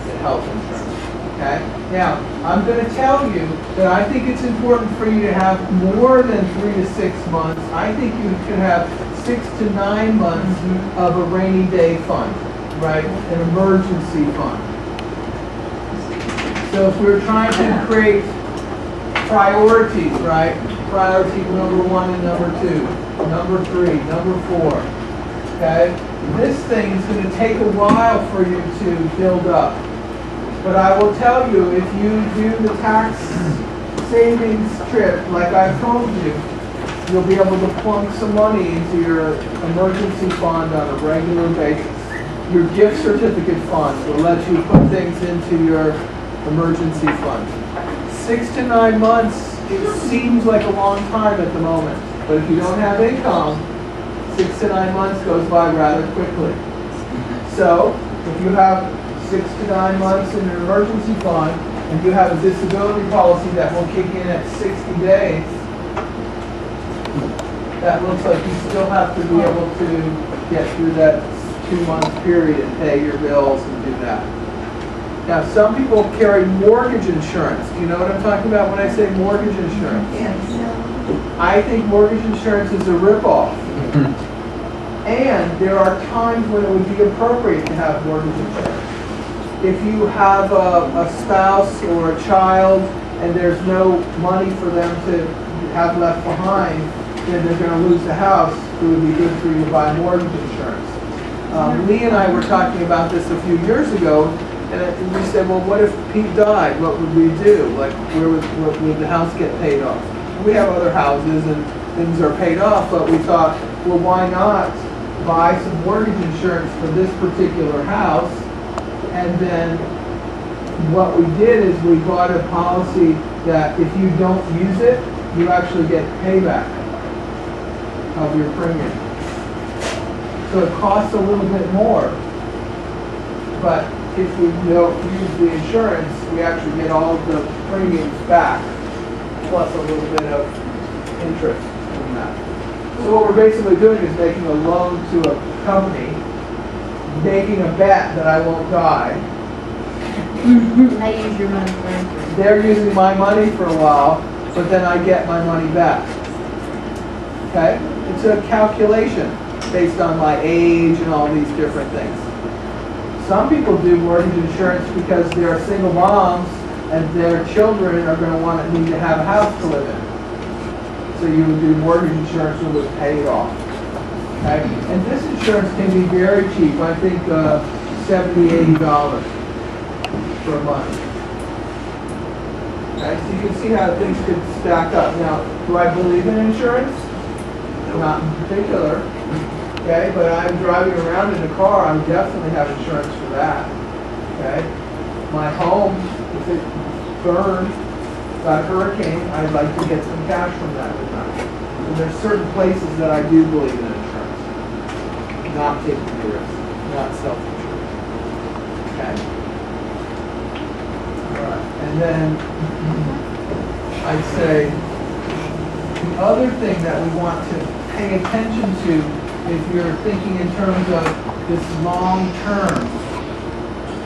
S15: The health insurance. Okay? Now, I'm going to tell you that I think it's important for you to have more than 3 to 6 months. I think you could have 6 to 9 months of a rainy day fund, right? An emergency fund. So if we're trying to create priorities, right? Priority number 1 and number 2, number 3, number 4. Okay? This thing is going to take a while for you to build up. But I will tell you, if you do the tax savings trip, like I've told you, you'll be able to plunk some money into your emergency fund on a regular basis. Your gift certificate fund will let you put things into your emergency fund. 6 to 9 months, it seems like a long time at the moment. But if you don't have income, 6 to 9 months goes by rather quickly. So, if you have 6 to 9 months in an emergency fund, and you have a disability policy that will kick in at 60 days, that looks like you still have to be able to get through that 2-month period and pay your bills and do that. Now, some people carry mortgage insurance. Do you know what I'm talking about when I say mortgage insurance? I think mortgage insurance is a ripoff. And there are times when it would be appropriate to have mortgage insurance. If you have a spouse or a child and there's no money for them to have left behind, then they're going to lose the house. It would be good for you to buy mortgage insurance. Lee and I were talking about this a few years ago, and we said, well, what if Pete died? What would we do? Like, would the house get paid off? We have other houses and things are paid off, but we thought, well, why not buy some mortgage insurance for this particular house? And then what we did is we bought a policy that if you don't use it, you actually get payback of your premium. So it costs a little bit more, but if we don't use the insurance, we actually get all of the premiums back, plus a little bit of interest from that. So what we're basically doing is making a loan to a company, making a bet that I won't die.
S7: They use your money for interest.
S15: They're using my money for a while, but then I get my money back. Okay? It's a calculation based on my age and all these different things. Some people do mortgage insurance because they're single moms and their children are going to need to have a house to live in. So you would do mortgage insurance when it was paid off. Okay? And this insurance can be very cheap. I think $70, $80 for a month. Okay? So you can see how things could stack up. Now, do I believe in insurance? Not in particular. Okay, but I'm driving around in a car, I would definitely have insurance for that. Okay? My home, if it burned, got a hurricane, I'd like to get some cash from that at night. And there's certain places that I do believe in insurance. Not taking the risk, not self-insurance. Okay? Alright, and then I'd say the other thing that we want to pay attention to if you're thinking in terms of this long term,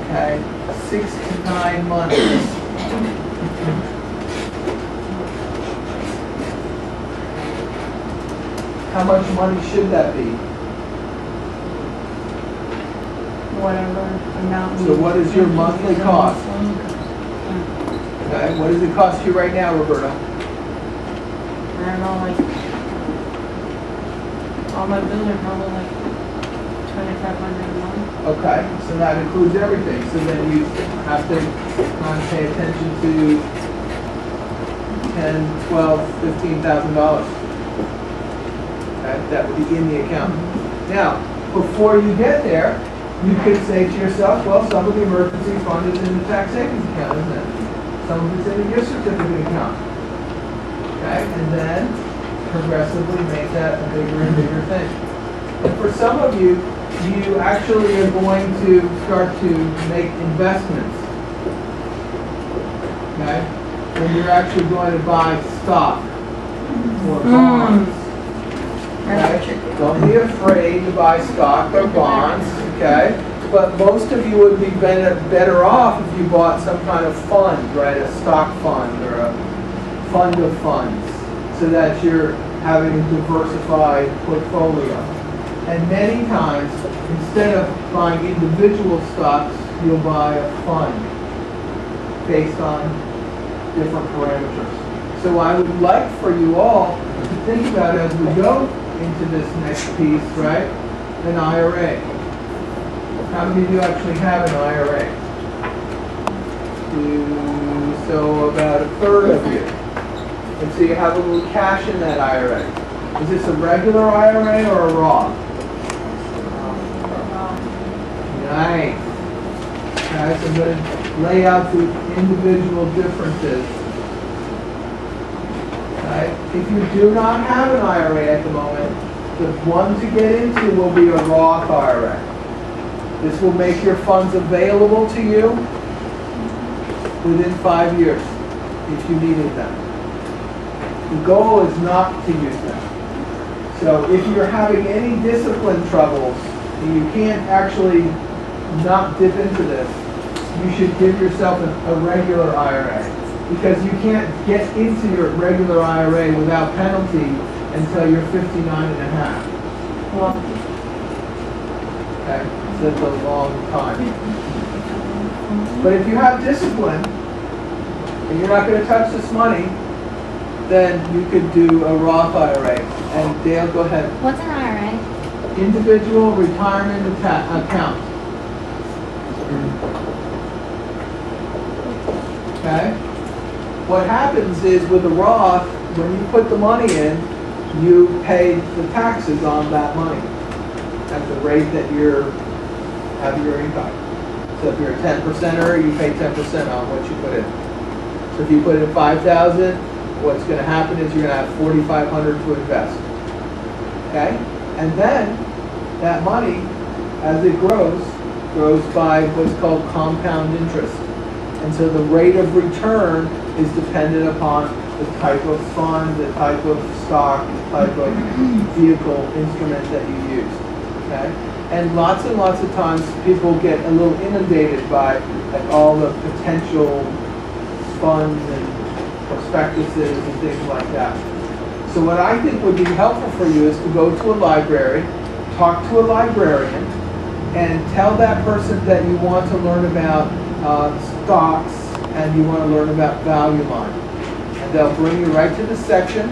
S15: okay, 6 to 9 months. How much money should that be?
S7: Whatever amount.
S15: So what is your monthly cost? Okay, what does it cost you right now, Roberta?
S7: I don't know, like, all my bills are probably like $2,500 a month.
S15: Okay, so that includes everything. So then you have to kind of pay attention to $10,000, $12,000, $15,000. That would be in the account. Now, before you get there, you could say to yourself, well, some of the emergency fund is in the tax savings account, isn't it? Some of it's in the gift certificate account. Okay, and then progressively make that a bigger and bigger thing. And for some of you, you actually are going to start to make investments. Okay? And you're actually going to buy stock or bonds. Okay? Don't be afraid to buy stock or bonds, okay? But most of you would be better off if you bought some kind of fund, right? A stock fund or a fund of funds, so that you're having a diversified portfolio. And many times, instead of buying individual stocks, you'll buy a fund based on different parameters. So I would like for you all to think about, as we go into this next piece, right, an IRA. How many of you actually have an IRA? So about a third of you. And so you have a little cash in that IRA. Is this a regular IRA or a Roth? Nice. Guys, I'm going to lay out the individual differences. Right? If you do not have an IRA at the moment, the one to get into will be a Roth IRA. This will make your funds available to you within 5 years if you needed them. The goal is not to use them. So if you're having any discipline troubles and you can't actually not dip into this, you should give yourself a regular IRA. Because you can't get into your regular IRA without penalty until you're 59 and a half. Okay, so that's a long time. But if you have discipline, and you're not going to touch this money, then you could do a Roth IRA. And Dale, go ahead.
S4: What's an IRA?
S15: Individual retirement account. Okay? What happens is with the Roth, when you put the money in, you pay the taxes on that money at the rate that you have your income. So if you're a 10%er, you pay 10% on what you put in. So if you put in $5,000, what's going to happen is you're going to have $4,500 to invest. Okay? And then that money, as it grows by what's called compound interest. And so the rate of return is dependent upon the type of fund, the type of stock, the type of vehicle instrument that you use. Okay? And lots of times people get a little inundated by like all the potential funds and prospectuses and things like that. So what I think would be helpful for you is to go to a library, talk to a librarian, and tell that person that you want to learn about stocks and you want to learn about Value Line. And they'll bring you right to the section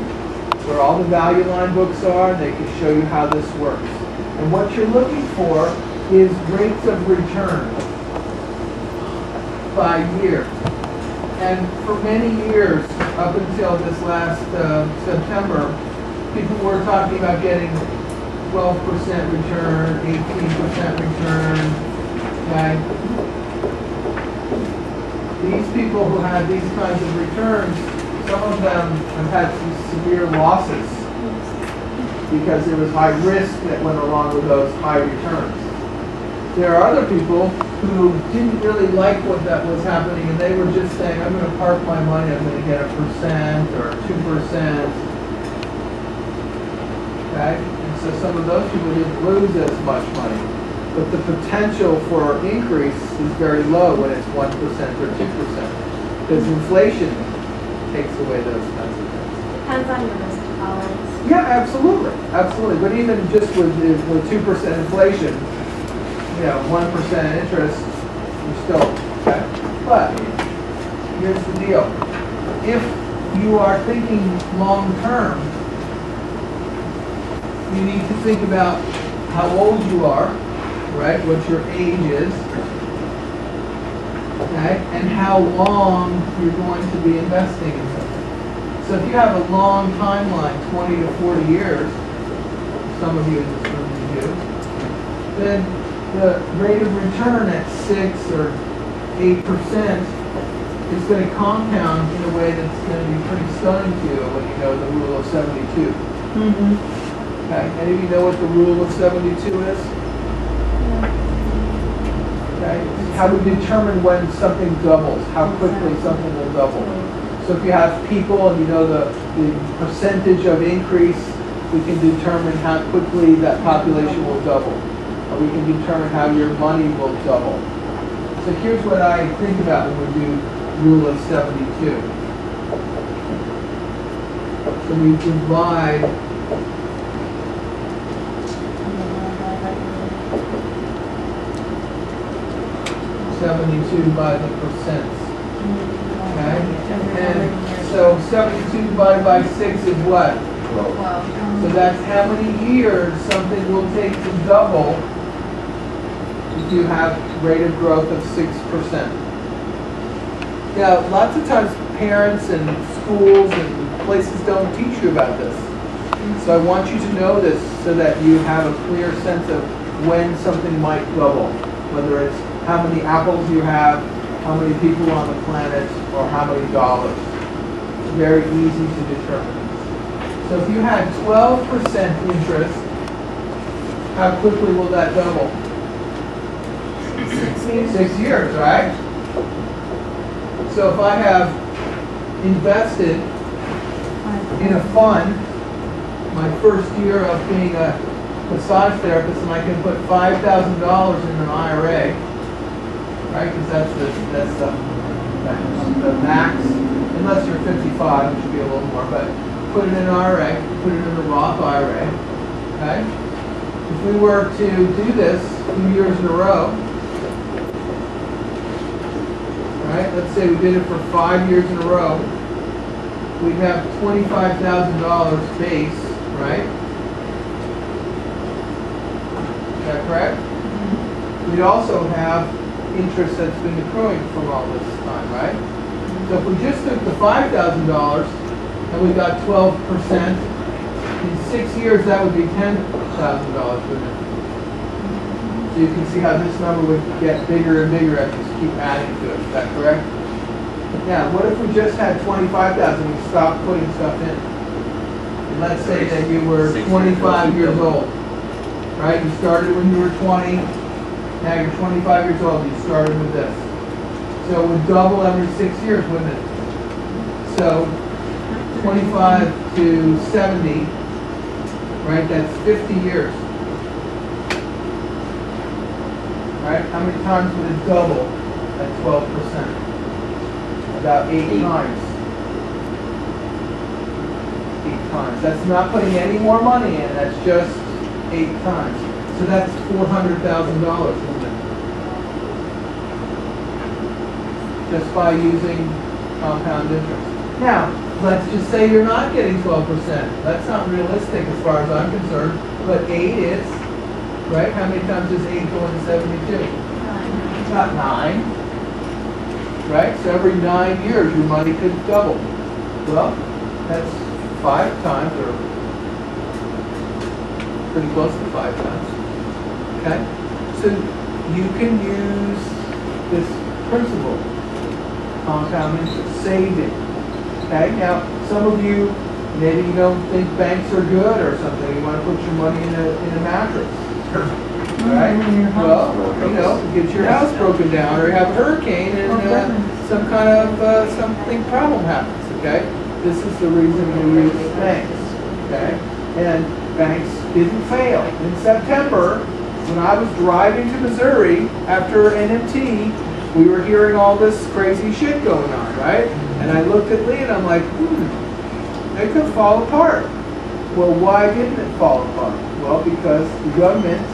S15: where all the Value Line books are, and they can show you how this works. And what you're looking for is rates of return by year. And for many years, up until this last September, people were talking about getting 12% return, 18% return, okay? These people who had these kinds of returns, some of them have had some severe losses because there was high risk that went along with those high returns. There are other people who didn't really like what that was happening, and they were just saying, I'm going to park my money, I'm going to get 1% or 2%. Okay? And so some of those people didn't lose as much money. But the potential for increase is very low when it's 1% or 2%. Because inflation takes away those kinds of things.
S3: Depends on your risk tolerance.
S15: Yeah, absolutely. Absolutely. But even just with 2% inflation, 1% interest, you're still, okay? But here's the deal. If you are thinking long term, you need to think about how old you are, right? What your age is, okay? And how long you're going to be investing in something. So if you have a long timeline, 20 to 40 years, some of you in this room do, then the rate of return at 6 or 8% is going to compound in a way that's going to be pretty stunning to you when you know the rule of 72. Mm-hmm. Okay, any of you know what the rule of 72 is? Okay, how we determine when something doubles, how quickly something will double. So if you have people and you know the percentage of increase, we can determine how quickly that population will double. Or we can determine how your money will double. So here's what I think about when we do rule of 72. So we divide 72 by the percents. Okay? And so 72 divided by 6 is what? 12. So that's how many years something will take to double if you have rate of growth of 6%. Now, lots of times parents and schools and places don't teach you about this. So I want you to know this so that you have a clear sense of when something might double, whether it's how many apples you have, how many people on the planet, or how many dollars. It's very easy to determine. So if you had 12% interest, how quickly will that double? 6 years, right? So if I have invested in a fund my first year of being a massage therapist, and I can put $5,000 in an IRA,
S1: right? Because that's the max, unless you're 55, which would be a little more, but put it in an IRA, put it in the Roth IRA, okay? If we were to do this 2 years in a row, right? Let's say we did it for 5 years in a row, we'd have $25,000 base, right? Is that correct? We'd also have interest that's been accruing from all this time, right? So if we just took the $5,000 and we got 12%, in 6 years that would be $10,000, wouldn't it? So you can see how this number would get bigger and bigger as you keep adding to it. Is that correct? Now, what if we just had 25,000 and we stopped putting stuff in? And let's say that you were 25 years old, right? You started when you were 20. Now you're 25 years old, you started with this. So it would double every 6 years, wouldn't it? So 25 to 70, right, that's 50 years. Right? How many times would it double at 12%? About 8 times. 8 times. That's not putting any more money in, that's just 8 times. So that's $400,000, isn't it? Just by using compound interest. Now, let's just say you're not getting 12%. That's not realistic as far as I'm concerned, but 8 is, right? How many times does 8 go into 72? 9. About 9, right? So every 9 years your money could double. Well, that's 5 times, or pretty close to 5 times. Okay? So you can use this principle, compound interest, saving. Okay? Now, some of you, maybe you don't think banks are good or something. You want to put your money in a mattress. Right? Well, you know, get your house broken down, or you have a hurricane and some kind of something problem happens. Okay? This is the reason we use banks. Okay? And banks didn't fail. In September, when I was driving to Missouri after NMT, we were hearing all this crazy shit going on, right? And I looked at Lee and I'm like, it could fall apart. Well, why didn't it fall apart? Well, because the government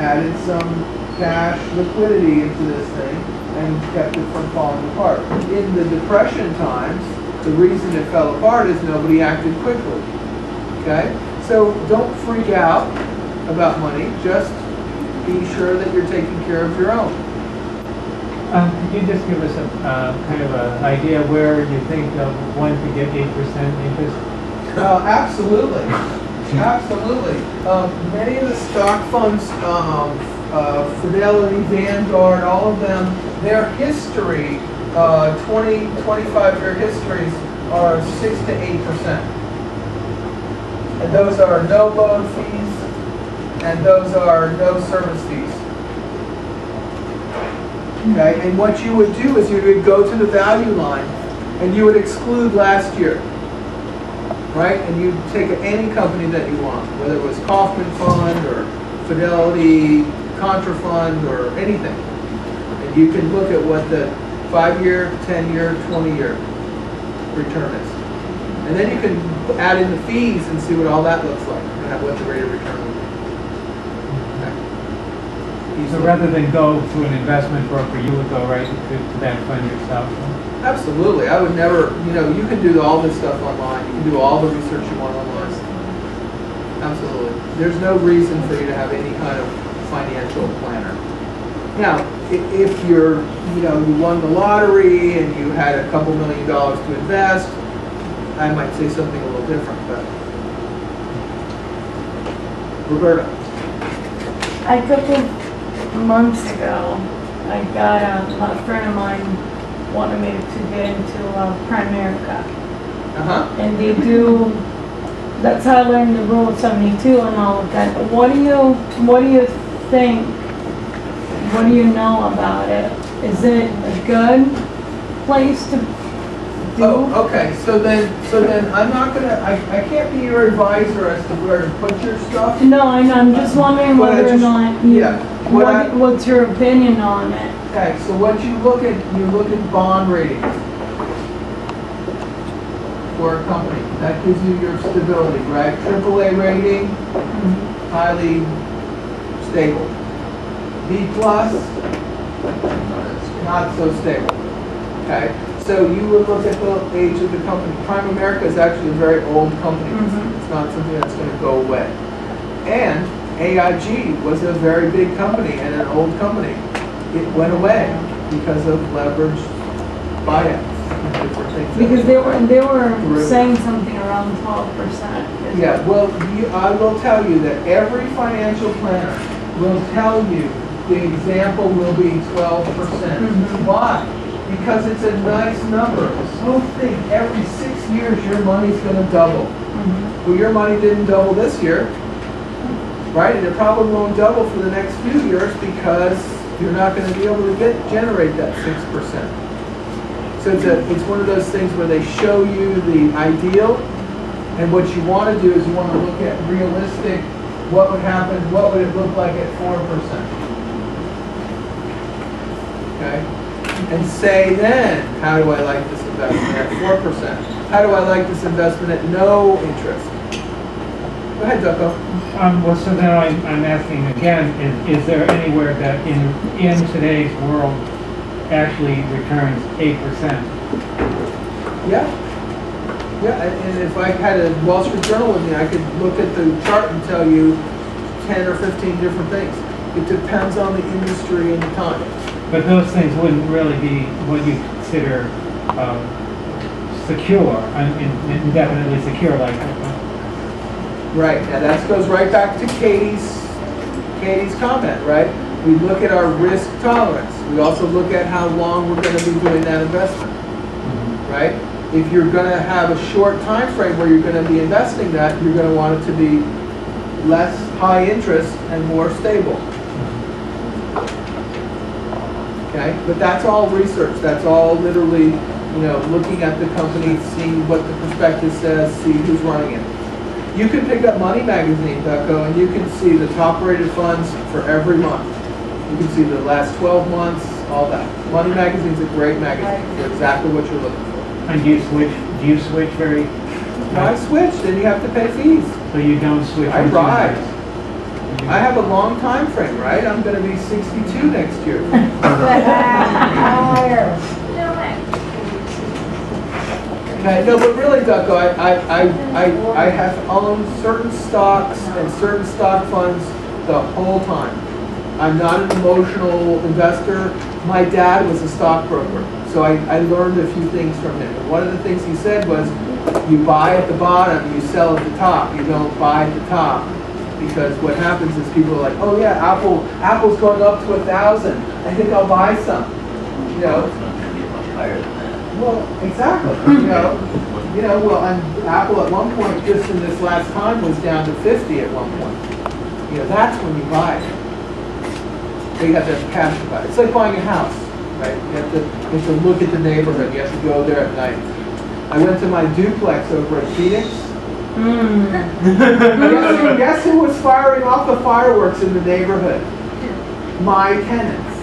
S1: added some cash liquidity into this thing and kept it from falling apart. In the Depression times, the reason it fell apart is nobody acted quickly. Okay? So don't freak out about money. Just be sure that you're taking care of your own.
S12: Could you just give us a kind of an idea where you think one could get 8% interest?
S1: Absolutely. Absolutely. Many of the stock funds, Fidelity, Vanguard, all of them, their history, 20, 25-year histories are 6 to 8%. And those are no loan fees, and those are no service fees. Okay, and what you would do is you would go to the value line, and you would exclude last year. Right? And you take any company that you want, whether it was Kaufman Fund or Fidelity, Contra Fund, or anything. And you can look at what the 5-year, 10-year, 20-year return is. And then you can add in the fees and see what all that looks like, and what the rate of return would be. Okay.
S12: So rather than go to an investment broker, you would go right to that fund yourself?
S1: Absolutely. I would never, you can do all this stuff online. You can do all the research you want online. Absolutely. There's no reason for you to have any kind of financial planner. Now, if you're, you won the lottery and you had a couple $1 million to invest, I might say something a little different, but. Roberta.
S16: A couple months ago, I got a friend of mine wanted me to get into Primerica. And they do, that's how I learned the Rule 72 and all of that. What do you think, what do you know about it? Is it a good place to do?
S1: Oh, okay. So then I'm not gonna, I can't be your advisor as to where to put your stuff.
S16: No, I know, I'm just wondering whether or not what's your opinion on it?
S15: Okay, so what you look at bond rating for a company. That gives you your stability, right? AAA rating, highly stable. B plus, not so stable. Okay, so you would look at the age of the company. Prime America is actually a very old company. It's not something that's going to go away. And AIG was a very big company and an old company. It went away because of leveraged buyouts and different things.
S16: Because they were saying something around 12%.
S15: Yeah, well, I will tell you that every financial planner will tell you the example will be 12%. Why? Because it's a nice number. So think every 6 years your money's going to double. Well, your money didn't double this year, right? And it probably won't double for the next few years because you're not going to be able to generate that 6%. So it's one of those things where they show you the ideal, and what you want to do is you want to look at realistic, what would happen, what would it look like at 4%. Okay? And say then, how do I like this investment at 4%? How do I like this investment at no interest? Go ahead, Ducko.
S12: Well, so then I'm asking again, is there anywhere that in today's world actually returns 8%?
S15: Yeah. Yeah, and if I had a Wall Street Journal with me, I could look at the chart and tell you 10 or 15 different things. It depends on the industry and the time.
S12: But those things wouldn't really be what you consider secure, indefinitely secure, like.
S15: Right. Now that goes right back to Katie's comment, right? We look at our risk tolerance. We also look at how long we're going to be doing that investment, right? If you're going to have a short time frame where you're going to be investing that, you're going to want it to be less high interest and more stable. Okay, but that's all research. That's all literally, looking at the company, seeing what the prospectus says, see who's running it. You can pick up Money Magazine, Ducko, and you can see the top-rated funds for every month. You can see the last 12 months, all that. Money Magazine's a great magazine for exactly what you're looking for.
S12: And do you switch very?
S15: I switch, then you have to pay fees.
S12: So you don't switch?
S15: I ride. I have a long time frame, right? I'm going to be 62 next year. Okay, no, but really, Ducko, I have owned certain stocks and certain stock funds the whole time. I'm not an emotional investor. My dad was a stockbroker, so I learned a few things from him. And one of the things he said was, you buy at the bottom, you sell at the top. You don't buy at the top. Because what happens is people are like, oh yeah, Apple's going up to 1,000. I think I'll buy some. Well, exactly. Well, and Apple at one point, just in this last time, was down to 50 at one point. That's when you buy it. So you have to have cash to buy it. It's like buying a house, right? You have to look at the neighborhood. You have to go there at night. I went to my duplex over at Phoenix. Guess who was firing off the fireworks in the neighborhood? My tenants.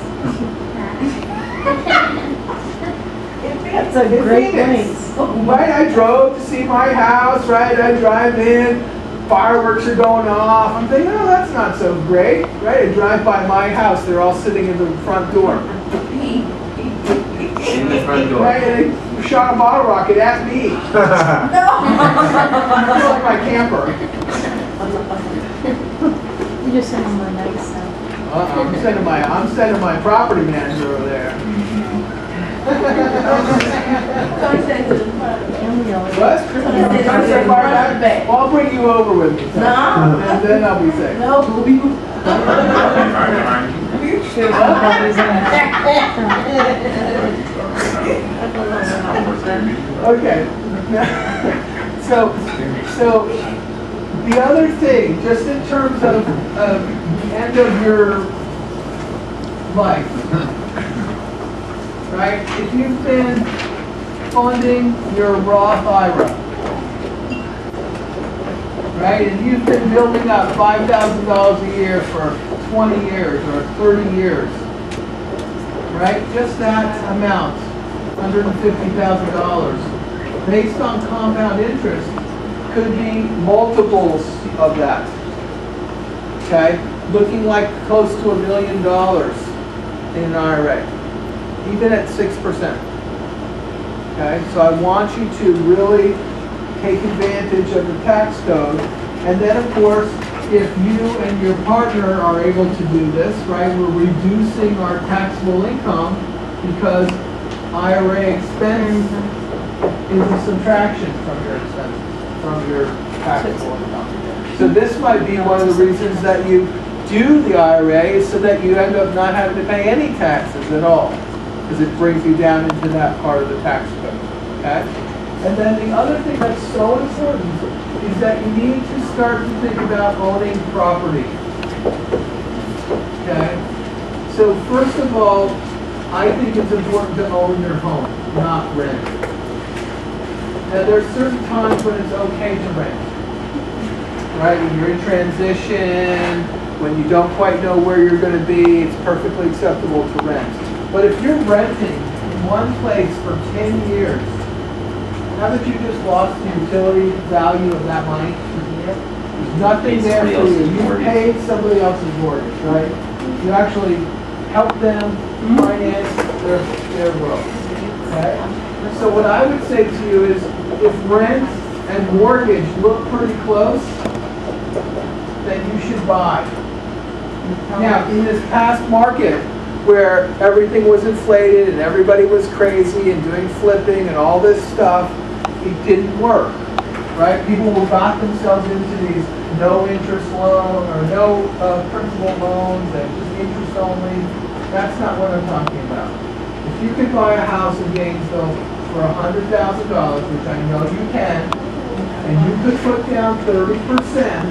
S16: That's a great place.
S15: Right, I drove to see my house, right? I drive in, fireworks are going off. I'm thinking, oh, that's not so great, right? I drive by my house, they're all sitting in the front door.
S9: In the front door.
S15: Right, and they shot a bottle rocket at me. No! I feel like my camper.
S16: You just sent them a nice sound.
S15: I'm sending my property manager over there. What? Well, I'll bring you over with me. No. And then I'll be safe. No, booby. Okay. So the other thing, just in terms of the end of your life, right? If you've been funding your Roth IRA, right, and you've been building up $5,000 a year for 20 years or 30 years, right? Just that amount, $150,000, based on compound interest, could be multiples of that. Okay, looking like close to $1 million in an IRA, even at 6%. Okay, so I want you to really take advantage of the tax code. And then, of course, if you and your partner are able to do this, right, we're reducing our taxable income because IRA expense is a subtraction from your expenses, from your taxable income. So this might be one of the reasons that you do the IRA, is so that you end up not having to pay any taxes at all, because it brings you down into that part of the tax code. Okay? And then the other thing that's so important is that you need to start to think about owning property. Okay? So first of all, I think it's important to own your home, not rent. Now there's certain times when it's okay to rent. Right? When you're in transition, when you don't quite know where you're going to be, it's perfectly acceptable to rent. But if you're renting in one place for 10 years, now that you just lost the utility value of that money, there's nothing there for you. You paid somebody else's mortgage, right? You actually help them finance their world. Okay? So what I would say to you is, if rent and mortgage look pretty close, then you should buy. Now, in this past market, where everything was inflated and everybody was crazy and doing flipping and all this stuff, it didn't work, right? People got themselves into these no interest loan or no principal loans and just interest only. That's not what I'm talking about. If you could buy a house in Gainesville for $100,000, which I know you can, and you could put down 30%,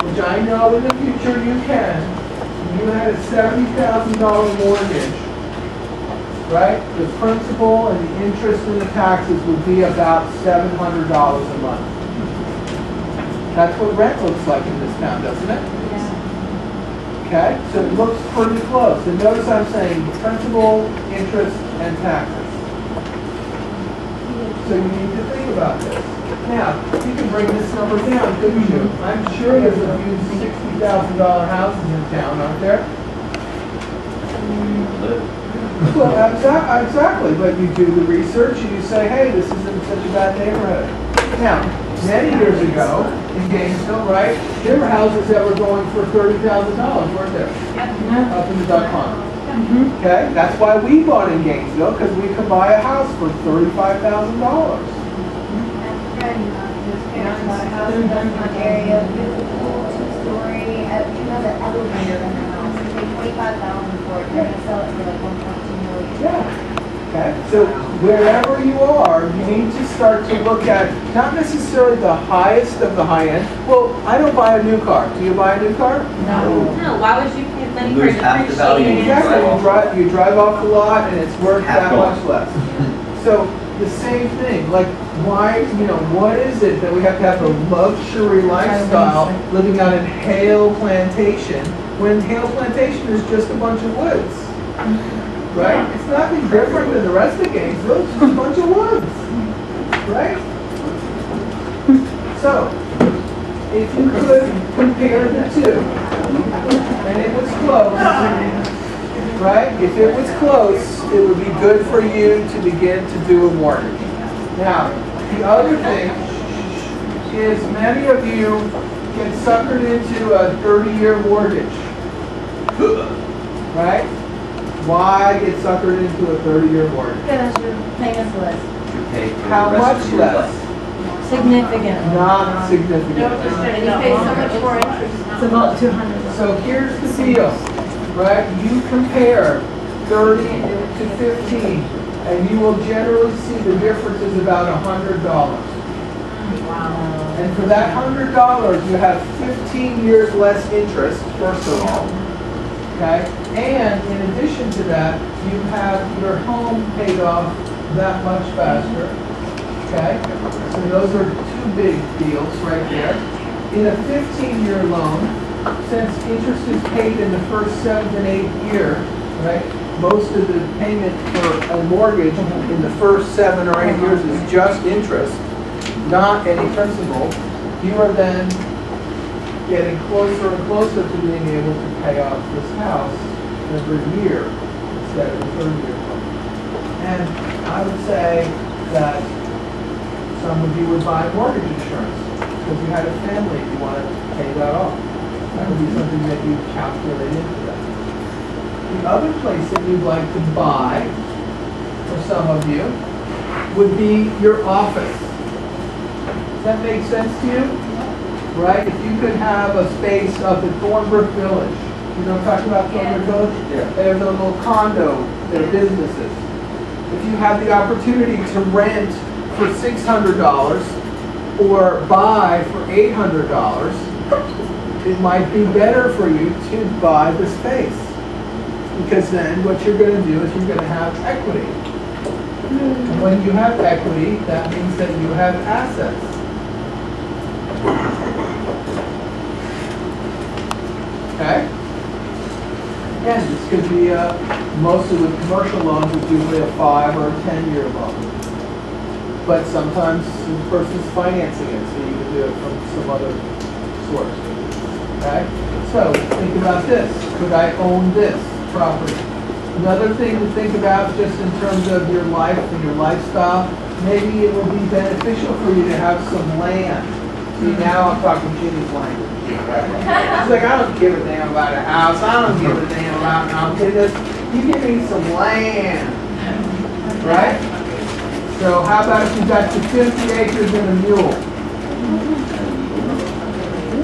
S15: which I know in the future you can, and you had a $70,000 mortgage, right? The principal and the interest and the taxes would be about $700 a month. That's what rent looks like in this town, doesn't it?
S13: Yeah.
S15: Okay, so it looks pretty close. And notice I'm saying principal, interest, and taxes. So you need to think about this. Now, you can bring this number down, couldn't you? I'm sure there's a few $60,000 houses in town, aren't there? Well, exactly, but you do the research and you say, hey, this isn't such a bad neighborhood. Now, many years ago in Gainesville, right, there were houses that were going for $30,000, weren't there? Up in the duck pond. Okay, that's why we bought in Gainesville, because we could buy a house for $35,000.
S3: Area, beautiful, two-story, you have an elevator in the house, you pay $25,000 for it, you're gonna sell it for like $1.2 million.
S15: Yeah. Okay, so wherever you are, you need to start to look at not necessarily the highest of the high end. Well, I don't buy a new car. Do you buy a new car?
S3: No. No, why would you pay money for
S9: Lose half the value.
S15: Exactly, you drive off the lot and it's worth that much less. So the same thing, like why, what is it that we have to have a luxury lifestyle living out in Hale Plantation when Hale Plantation is just a bunch of woods? Right? It's nothing different than the rest of Gainesville, it's just a bunch of woods. Right? So, if you could compare the two, and it was close, right? If it was close, it would be good for you to begin to do a mortgage. Now, the other thing is many of you get suckered into a 30-year mortgage. Right? Why get suckered into a 30-year mortgage?
S13: Because your payments less.
S15: How much less?
S13: Significant.
S15: Not significant.
S13: You pay so much more interest. It's about $200.
S15: So here's the deal, right? You compare 30 to 15, and you will generally see the difference is about $100. And for that $100, you have 15 years less interest, first of all. Okay? And in addition to that, you have your home paid off that much faster. Okay? So those are two big deals right there. In a 15-year loan, since interest is paid in the first 7th and 8th year, right, most of the payment for a mortgage in the first 7 or 8 years is just interest, not any principal, you are then getting closer and closer to being able to pay off this house every year instead of the 3rd-year loan. And I would say that some of you would buy mortgage insurance because you had a family and you want to pay that off. That would be something that you calculate into that. The other place that you'd like to buy, for some of you, would be your office. Does that make sense to you? Right? If you could have a space up at Thornbrook Village. You know what I'm talking about, Thornbrook Village? Yeah. There's a little condo, they're businesses. If you have the opportunity to rent for $600 or buy for $800, it might be better for you to buy the space. Because then what you're going to do is you're going to have equity. And when you have equity, that means that you have assets. Okay? Again, this could be mostly with commercial loans, it's usually a 5 or a 10-year loan. But sometimes the person's financing it, so you can do it from some other source. Okay? So think about this. Could I own this property? Another thing to think about just in terms of your life and your lifestyle, maybe it would be beneficial for you to have some land. See, now I'm talking Jimmy's language. It's like, I don't give a damn about a house. I don't give a damn about this. You give me some land. Right? So how about if you got your 50 acres and a mule?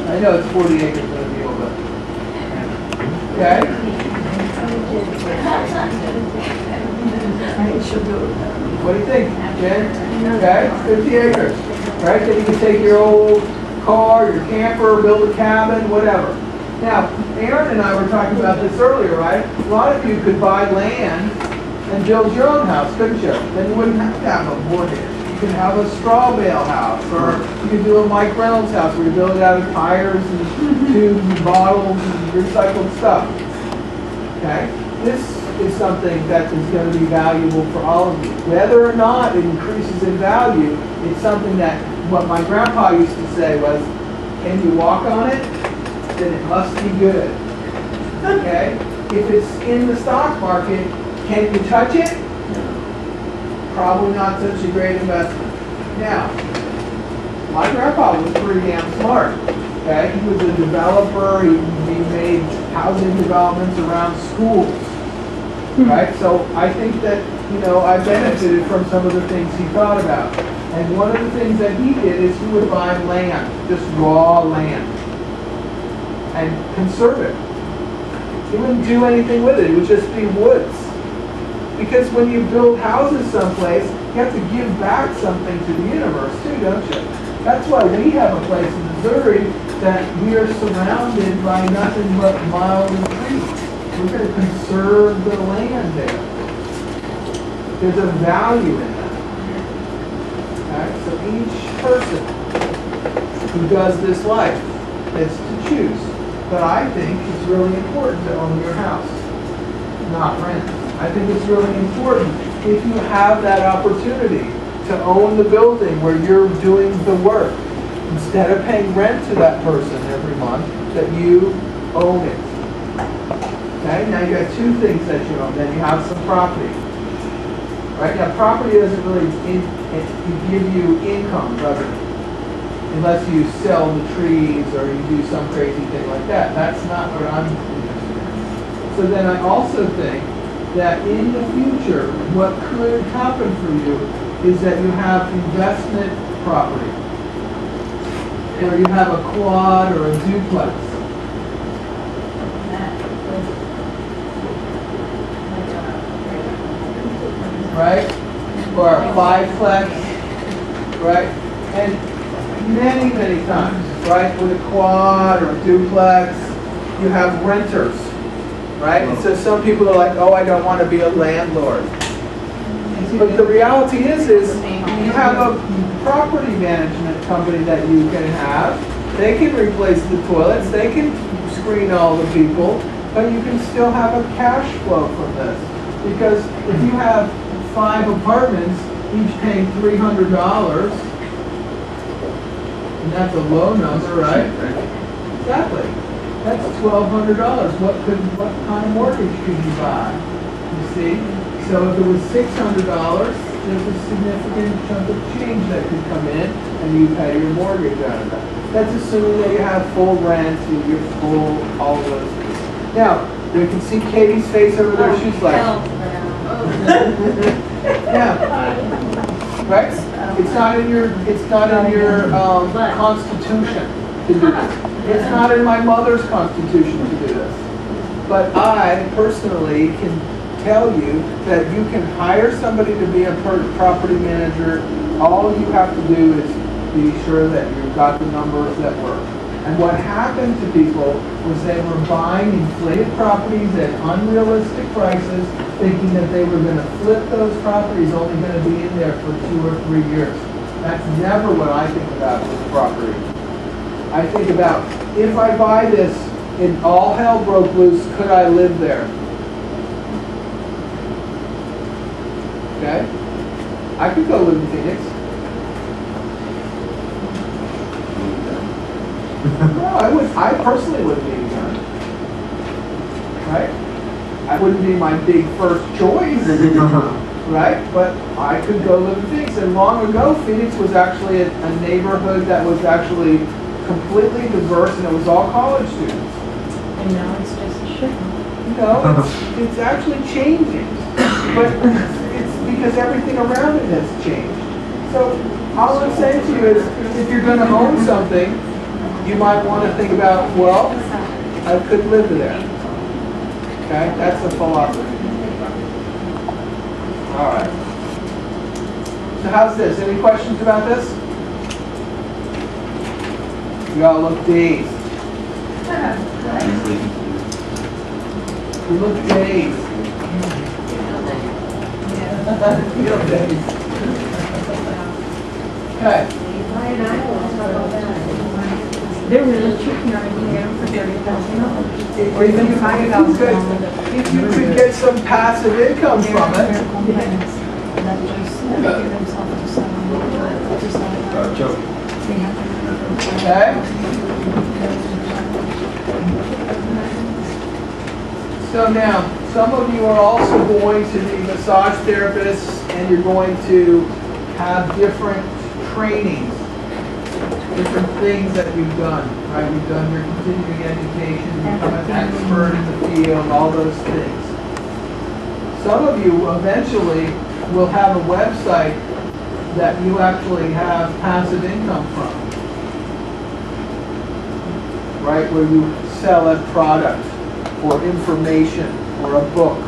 S15: I know it's 40 acres and a mule, but... Okay? What do you think, Jen? Okay, 50 acres. Right? Then you can take your old car, your camper, build a cabin, whatever. Now, Aaron and I were talking about this earlier, right? A lot of you could buy land and build your own house, couldn't you? Then you wouldn't have to have a mortgage. You could have a straw bale house, or you could do a Mike Reynolds house where you build it out of tires and tubes and bottles and recycled stuff. Okay? This is something that is going to be valuable for all of you. Whether or not it increases in value, it's something that what my grandpa used to say was, can you walk on it? Then it must be good. Okay? If it's in the stock market, can you touch it? Probably not such a great investment. Now, my grandpa was pretty damn smart. Okay? He was a developer. He made housing developments around schools. Right? So I think that, I benefited from some of the things he thought about. And one of the things that he did is he would buy land, just raw land, and conserve it. He wouldn't do anything with it. It would just be woods. Because when you build houses someplace, you have to give back something to the universe too, don't you? That's why we have a place in Missouri that we are surrounded by nothing but miles of trees. We're going to conserve the land there. There's a value in that. Okay? So each person who does this life gets to choose. But I think it's really important to own your house, not rent. I think it's really important if you have that opportunity to own the building where you're doing the work. Instead of paying rent to that person every month, that you own it. Okay, now you got 2 things that you own. Then you have some property. Right now, property doesn't really give you income, does it? Unless you sell the trees or you do some crazy thing like that. That's not what I'm interested in. So then I also think that in the future, what could happen for you is that you have investment property. Or you have a quad or a duplex. Right? Or a 5-plex, right? And many, many times, right, with a quad or a duplex, you have renters, right? And so some people are like, oh, I don't want to be a landlord. But the reality is you have a property management company that you can have. They can replace the toilets, they can screen all the people, but you can still have a cash flow from this. Because if you have 5 apartments, each paying $300, and that's a low number, right? Exactly. That's $1,200. What kind of mortgage could you buy? You see? So if it was $600, there's a significant chunk of change that could come in, and you pay your mortgage out of that. That's assuming that you have full rent, you're full, all of those things. Now, you can see Katie's face over there. She's like, yeah, right? It's not in your constitution to do this. It's not in my mother's constitution to do this. But I personally can tell you that you can hire somebody to be a property manager. All you have to do is be sure that you've got the numbers that work. And what happened to people was they were buying inflated properties at unrealistic prices, thinking that they were going to flip those properties, only going to be in there for 2 or 3 years. That's never what I think about with property. I think about, if I buy this and all hell broke loose, could I live there? Okay? I could go live in Phoenix. No, I personally wouldn't be done. Right? I wouldn't be my big first choice. Right? But I could go live in Phoenix. And long ago, Phoenix was actually a neighborhood that was actually completely diverse, and it was all college students.
S16: And now it's just a shit.
S15: No, it's actually changing. But it's because everything around it has changed. So all I'm saying to you is, if you're going to own something, you might want to think about, well, I could live there. Okay? That's the philosophy. All right. So how's this? Any questions about this? You all look dazed. You look dazed. Feel dazed. Okay.
S16: They're really cheap now, you can get them for $30,000.
S15: Or even if you could get some passive income from it. Okay? So now, some of you are also going to be massage therapists, and you're going to have different trainings, different things that you've done, right? You've done your continuing education, you become an expert in the field, all those things. Some of you eventually will have a website that you actually have passive income from, right? Where you sell a product or information or a book.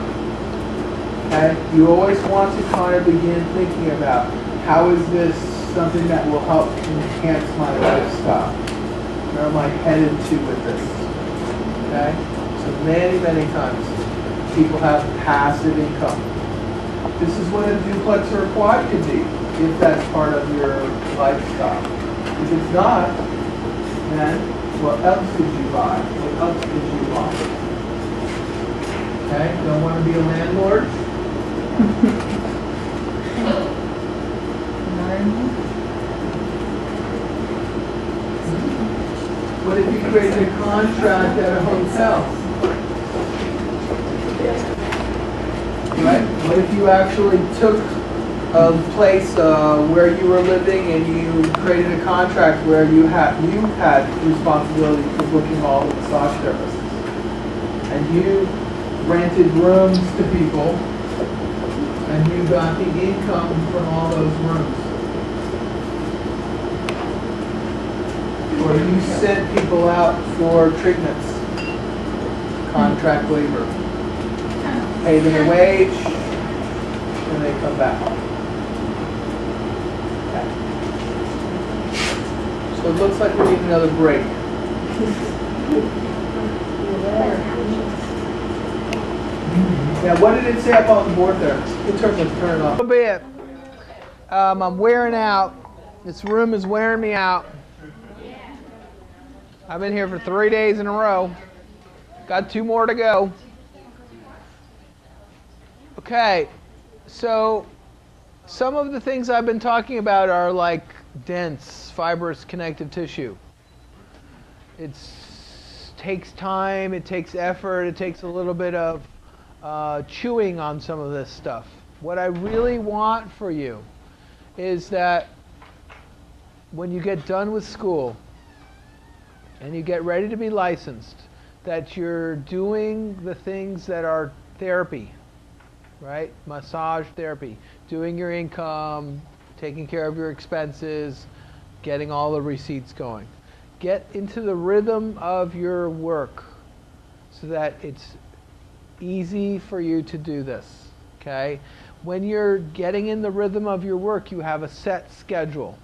S15: Okay? You always want to kind of begin thinking about, how is this something that will help enhance my lifestyle? Where am I headed to with this? Okay? So many, many times people have passive income. This is what a duplex or a quad could be, if that's part of your lifestyle. If it's not, then what else could you buy? What else could you buy? Okay? Don't want to be a landlord? What if you created a contract at a hotel? Right? What if you actually took a place where you were living and you created a contract where you had responsibility for booking all the massage services, and you rented rooms to people, and you got the income from all those rooms? Or you sent people out for treatments, contract labor, pay them a wage, and they come back. Okay. So it looks like we need another break. Now, what did it say up on the board there? In terms of turn it off. A little bit. I'm wearing out. This room is wearing me out. I've been here for 3 days in a row. Got 2 more to go.
S1: Okay, so some of the things I've been talking about are like dense, fibrous connective tissue. It takes time, it takes effort, it takes a little bit of chewing on some of this stuff. What I really want for you is that when you get done with school and you get ready to be licensed, that you're doing the things that are therapy, right? Massage therapy, doing your income, taking care of your expenses, getting all the receipts going. Get into the rhythm of your work so that it's easy for you to do this, okay? When you're getting in the rhythm of your work, you have a set schedule,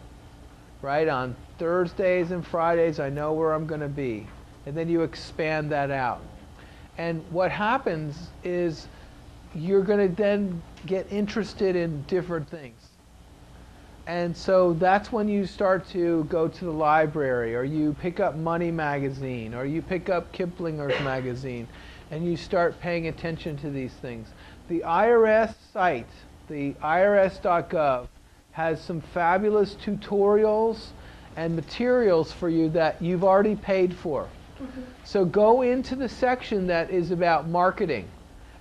S1: right? On Thursdays and Fridays, I know where I'm going to be. And then you expand that out. And what happens is you're going to then get interested in different things. And so that's when you start to go to the library, or you pick up Money Magazine, or you pick up Kiplinger's magazine, and you start paying attention to these things. The IRS site, the irs.gov, has some fabulous tutorials and materials for you that you've already paid for. So go into the section that is about marketing,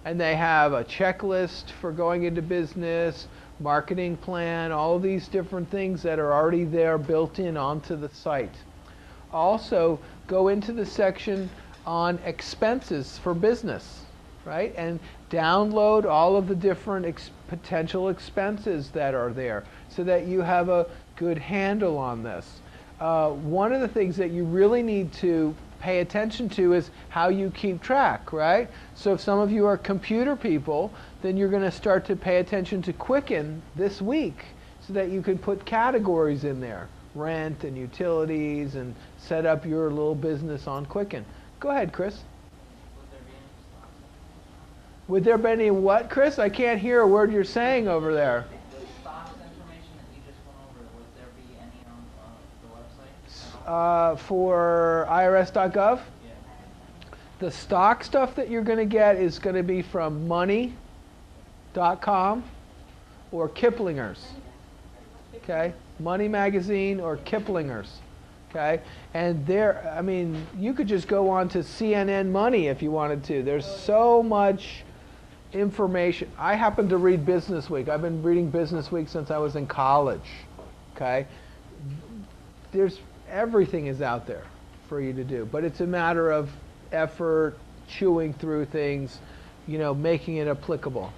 S1: and they have a checklist for going into business, marketing plan, all of these different things that are already there built in onto the site. Also, go into the section on expenses for business, right? And download all of the different potential expenses that are there so that you have a good handle on this. One of the things that you really need to pay attention to is how you keep track, right? So if some of you are computer people, then you're going to start to pay attention to Quicken this week so that you can put categories in there, rent and utilities, and set up your little business on Quicken. Go ahead, Chris. Would there be any what, Chris? I can't hear a word you're saying over there.
S9: The stocks information that you just went over, would there be any on the website?
S1: For irs.gov?
S9: Yeah.
S1: The stock stuff that you're going to get is going to be from money.com or Kiplinger's. Okay? Money Magazine or Kiplinger's. Okay? And there, I mean, you could just go on to CNN Money if you wanted to. There's so much information. I happen to read Business Week. I've been reading Business Week since I was in college. Okay? Everything is out there for you to do, but it's a matter of effort, chewing through things, making it applicable.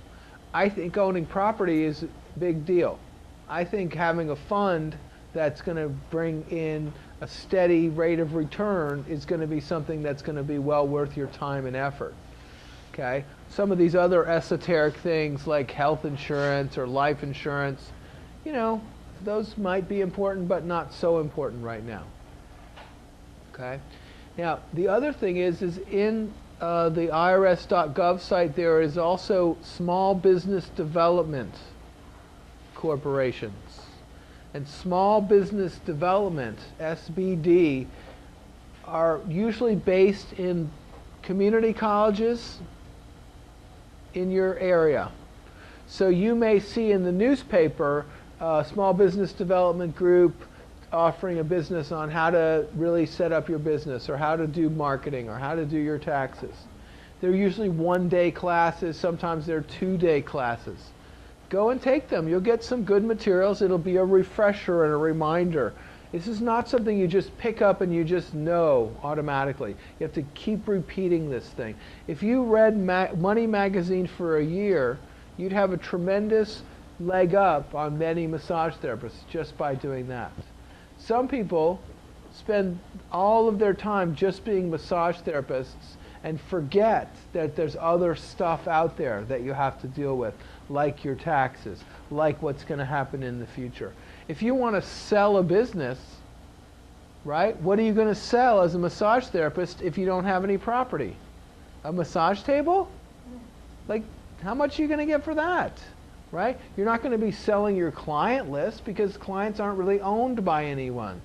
S1: I think owning property is a big deal. I think having a fund that's going to bring in a steady rate of return is going to be something that's going to be well worth your time and effort. Okay? Some of these other esoteric things like health insurance or life insurance, those might be important, but not so important right now. Okay? Now, the other thing is in the irs.gov site, there is also small business development corporations. And small business development, SBD, are usually based in community colleges in your area. So you may see in the newspaper a small business development group offering a business on how to really set up your business, or how to do marketing, or how to do your taxes. They're usually one-day classes, sometimes they're two-day classes. Go and take them. You'll get some good materials. It'll be a refresher and a reminder. This is not something you just pick up and you just know automatically. You have to keep repeating this thing. If you read Money Magazine for a year, you'd have a tremendous leg up on many massage therapists just by doing that. Some people spend all of their time just being massage therapists and forget that there's other stuff out there that you have to deal with, like your taxes, like what's going to happen in the future. If you want to sell a business, right, what are you going to sell as a massage therapist if you don't have any property? A massage table? Like, how much are you going to get for that? Right? You're not going to be selling your client list because clients aren't really owned by anyone.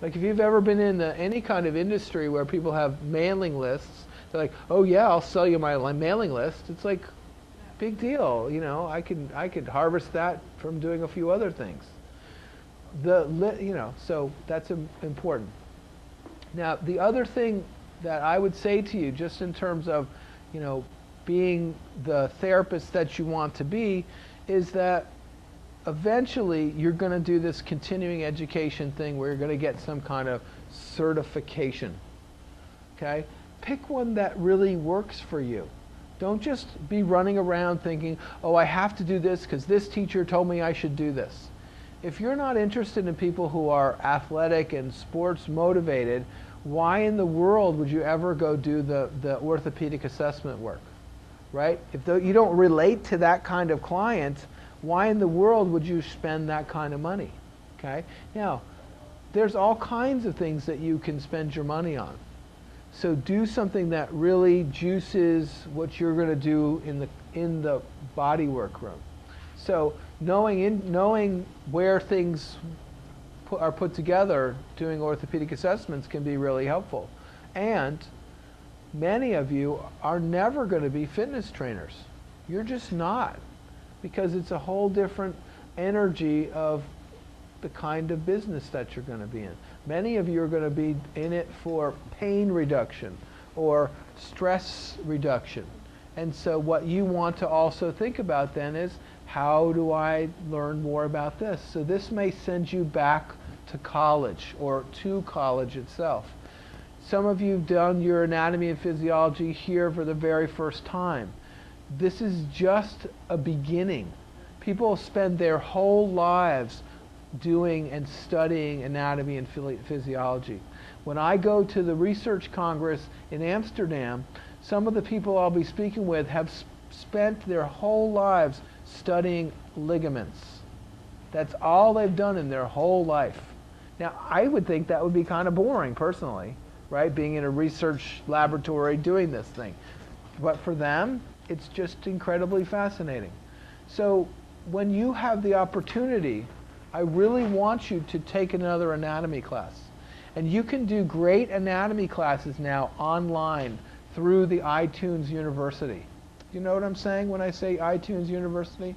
S1: Like if you've ever been in any kind of industry where people have mailing lists, they're like, oh yeah, I'll sell you my mailing list. It's like, big deal. You know, I could harvest that from doing a few other things. So that's important. Now, the other thing that I would say to you, just in terms of, you know, being the therapist that you want to be, is that eventually you're going to do this continuing education thing where you're going to get some kind of certification. Okay? Pick one that really works for you. Don't just be running around thinking, oh, I have to do this because this teacher told me I should do this. If you're not interested in people who are athletic and sports motivated, why in the world would you ever go do the orthopedic assessment work? Right? If you don't relate to that kind of client, why in the world would you spend that kind of money? Okay? Now, there's all kinds of things that you can spend your money on. So do something that really juices what you're going to do in the body work room. So knowing where things are put together, doing orthopedic assessments can be really helpful. And many of you are never going to be fitness trainers. You're just not, because it's a whole different energy of the kind of business that you're going to be in. Many of you are going to be in it for pain reduction or stress reduction. And so what you want to also think about then is, how do I learn more about this? So this may send you back to college or to college itself. Some of you have done your anatomy and physiology here for the very first time. This is just a beginning. People spend their whole lives doing and studying anatomy and physiology. When I go to the Research Congress in Amsterdam, some of the people I'll be speaking with have spent their whole lives studying ligaments. That's all they've done in their whole life. Now, I would think that would be kind of boring, personally, right? Being in a research laboratory doing this thing. But for them, it's just incredibly fascinating. So when you have the opportunity, I really want you to take another anatomy class. And you can do great anatomy classes now online through the iTunes University. You know what I'm saying when I say iTunes University?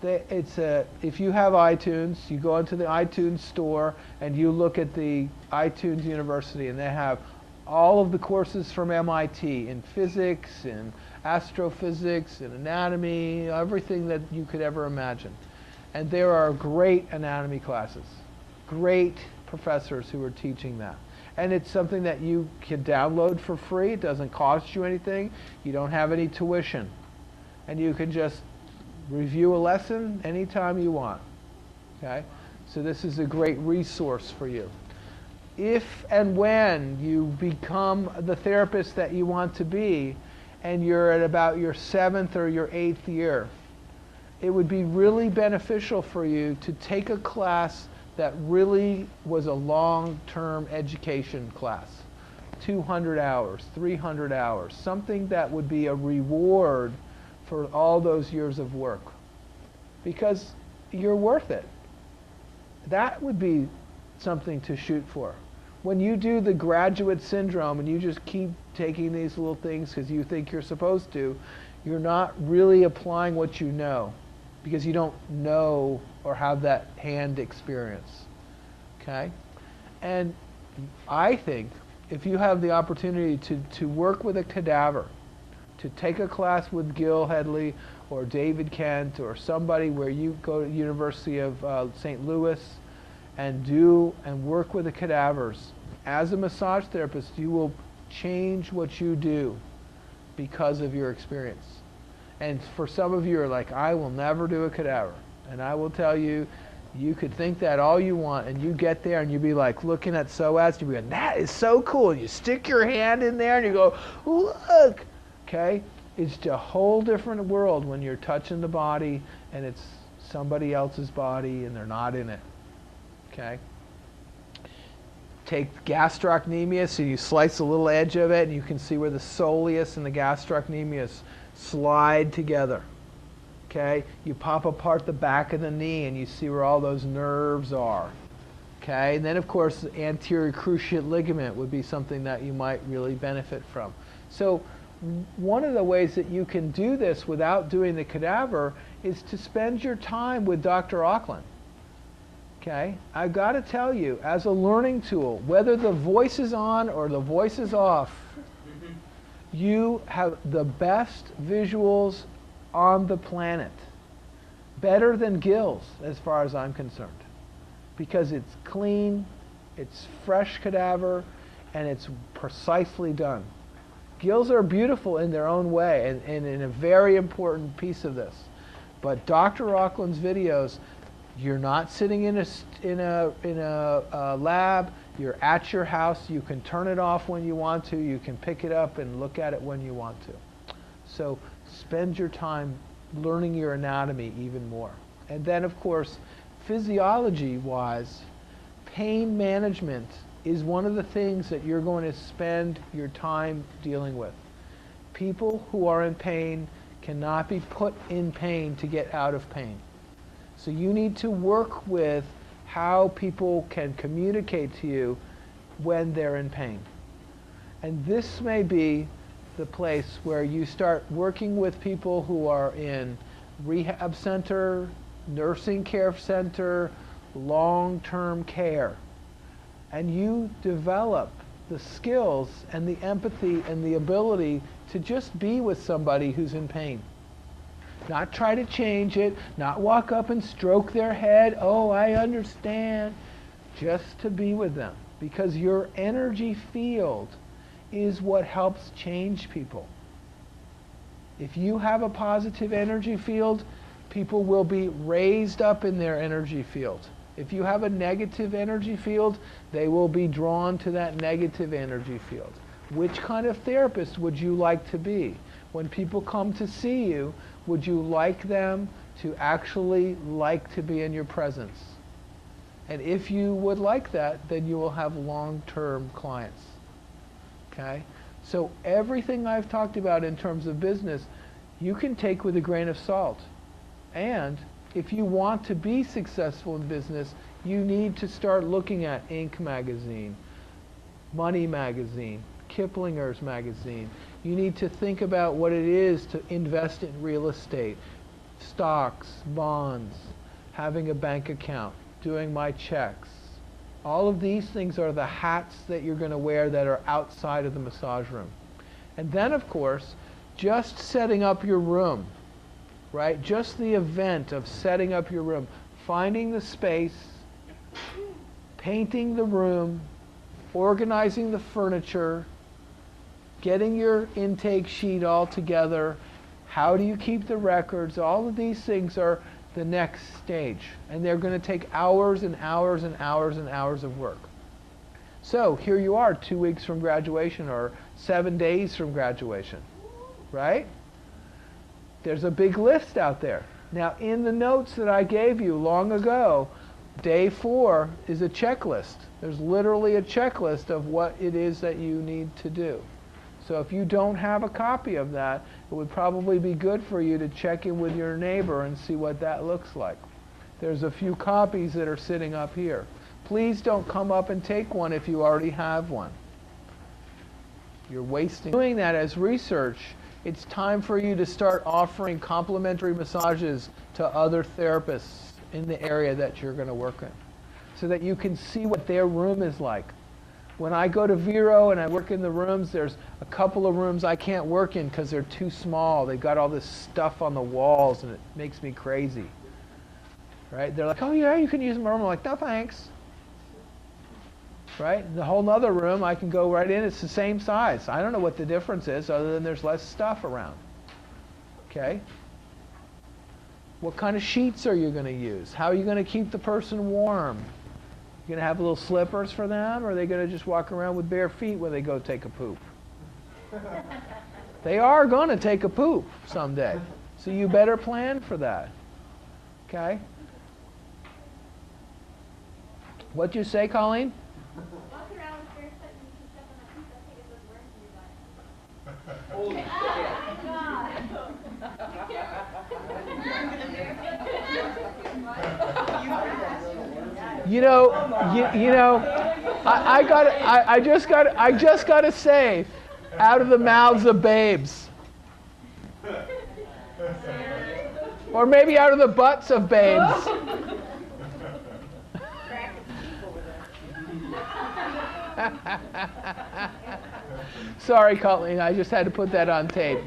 S1: If you have iTunes, you go into the iTunes store and you look at the iTunes University, and they have all of the courses from MIT in physics, in astrophysics, in anatomy, everything that you could ever imagine. And there are great anatomy classes, great professors who are teaching that. And it's something that you can download for free. It doesn't cost you anything. You don't have any tuition. And you can just review a lesson anytime you want. Okay? So this is a great resource for you. If and when you become the therapist that you want to be, and you're at about your 7th or your 8th year, it would be really beneficial for you to take a class that really was a long-term education class. 200 hours, 300 hours, something that would be a reward for all those years of work. Because you're worth it. That would be something to shoot for. When you do the graduate syndrome and you just keep taking these little things because you think you're supposed to, you're not really applying what you know, because you don't know or have that hand experience. Okay? And I think if you have the opportunity to work with a cadaver, to take a class with Gil Headley or David Kent or somebody where you go to the University of St. Louis and work with the cadavers, as a massage therapist, you will change what you do because of your experience. And for some of you are like, I will never do a cadaver. And I will tell you, you could think that all you want, and you get there and you'd be like looking at psoas, you'd be like, that is so cool. And you stick your hand in there and you go, look. Okay? It's a whole different world when you're touching the body and it's somebody else's body and they're not in it. Okay? Take gastrocnemius, so you slice a little edge of it and you can see where the soleus and the gastrocnemius slide together. Okay? You pop apart the back of the knee and you see where all those nerves are. Okay? And then of course the anterior cruciate ligament would be something that you might really benefit from. So one of the ways that you can do this without doing the cadaver is to spend your time with Dr. Auckland. Okay? I've got to tell you, as a learning tool, whether the voice is on or the voice is off, you have the best visuals on the planet. Better than Gil's, as far as I'm concerned. Because it's clean, it's fresh cadaver, and it's precisely done. Gil's are beautiful in their own way, and in a very important piece of this. But Dr. Auckland's videos, you're not sitting in a lab. You're at your house. You can turn it off when you want to. You can pick it up and look at it when you want to. So spend your time learning your anatomy even more. And then, of course, physiology-wise, pain management is one of the things that you're going to spend your time dealing with. People who are in pain cannot be put in pain to get out of pain. So you need to work with how people can communicate to you when they're in pain. And this may be the place where you start working with people who are in rehab center, nursing care center, long-term care. And you develop the skills and the empathy and the ability to just be with somebody who's in pain. Not try to change it, not walk up and stroke their head, oh, I understand. Just to be with them. Because your energy field is what helps change people. If you have a positive energy field, people will be raised up in their energy field. If you have a negative energy field, they will be drawn to that negative energy field. Which kind of therapist would you like to be? When people come to see you, would you like them to actually like to be in your presence? And if you would like that, then you will have long-term clients. Okay? So everything I've talked about in terms of business, you can take with a grain of salt. And if you want to be successful in business, you need to start looking at Inc. magazine, Money magazine, Kiplinger's magazine. You need to think about what it is to invest in real estate, stocks, bonds, having a bank account, doing my checks. All of these things are the hats that you're going to wear that are outside of the massage room. And then, of course, just setting up your room, right? Just the event of setting up your room, finding the space, painting the room, organizing the furniture, getting your intake sheet all together, how do you keep the records, all of these things are the next stage. And they're going to take hours and hours and hours and hours of work. So here you are 2 weeks from graduation or 7 days from graduation, right? There's a big list out there. Now in the notes that I gave you long ago, day 4 is a checklist. There's literally a checklist of what it is that you need to do. So if you don't have a copy of that, it would probably be good for you to check in with your neighbor and see what that looks like. There's a few copies that are sitting up here. Please don't come up and take one if you already have one. You're wasting. Doing that as research, it's time for you to start offering complimentary massages to other therapists in the area that you're going to work in, so that you can see what their room is like. When I go to Vero and I work in the rooms, there's a couple of rooms I can't work in because they're too small. They've got all this stuff on the walls and it makes me crazy. Right? They're like, oh yeah, you can use my room. I'm like, no thanks. Right? The whole other room I can go right in. It's the same size. I don't know what the difference is other than there's less stuff around. Okay? What kind of sheets are you going to use? How are you going to keep the person warm? You going to have little slippers for them, or are they going to just walk around with bare feet when they go take a poop? They are going to take a poop someday. So you better plan for that. Okay? What'd you say, Colleen?
S4: Walk around with bare foot and you can step on my feet.
S1: You know, I just got to say, Out of the mouths of babes. Or maybe out of the butts of babes. Sorry, Colleen, I just had to put that on tape.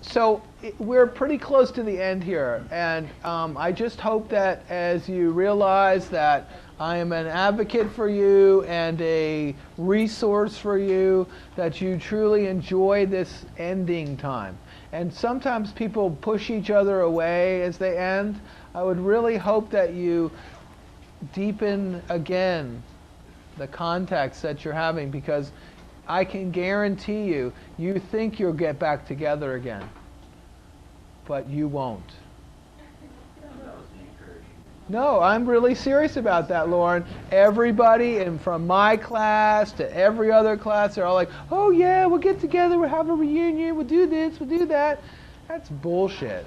S1: So we're pretty close to the end here, and I just hope that as you realize that I am an advocate for you and a resource for you, that you truly enjoy this ending time. And sometimes people push each other away as they end. I would really hope that you deepen again the contacts that you're having, because I can guarantee you, you think you'll get back together again, but you won't. No, I'm really serious about that, Lauren. Everybody, and from my class to every other class, they're all like, oh yeah, we'll get together, we'll have a reunion, we'll do this, we'll do that. That's bullshit,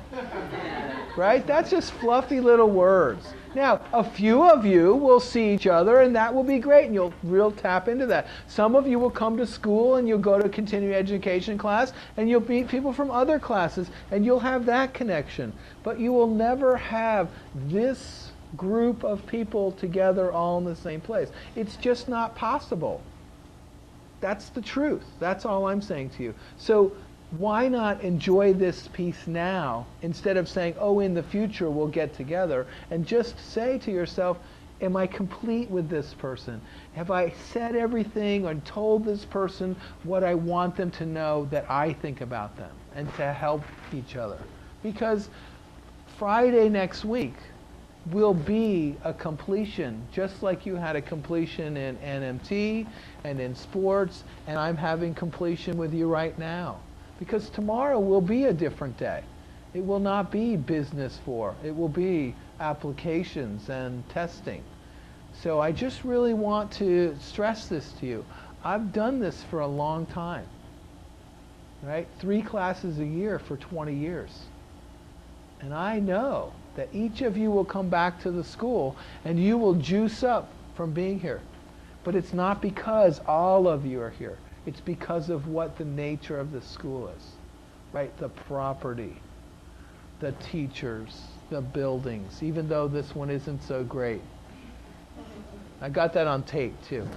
S1: right? That's just fluffy little words. Now, a few of you will see each other, and that will be great, and you'll real tap into that. Some of you will come to school, and you'll go to continuing education class, and you'll meet people from other classes, and you'll have that connection. But you will never have this group of people together all in the same place. It's just not possible. That's the truth. That's all I'm saying to you. So why not enjoy this piece now instead of saying, oh, in the future we'll get together, and just say to yourself, am I complete with this person? Have I said everything and told this person what I want them to know that I think about them, and to help each other? Because Friday next week will be a completion, just like you had a completion in NMT and in sports, and I'm having completion with you right now. Because tomorrow will be a different day. It will not be business 4. It will be applications and testing. So I just really want to stress this to you. I've done this for a long time, right? 3 classes a year for 20 years. And I know that each of you will come back to the school and you will juice up from being here. But it's not because all of you are here. It's because of what the nature of the school is, right? The property, the teachers, the buildings, even though this one isn't so great. I got that on tape, too.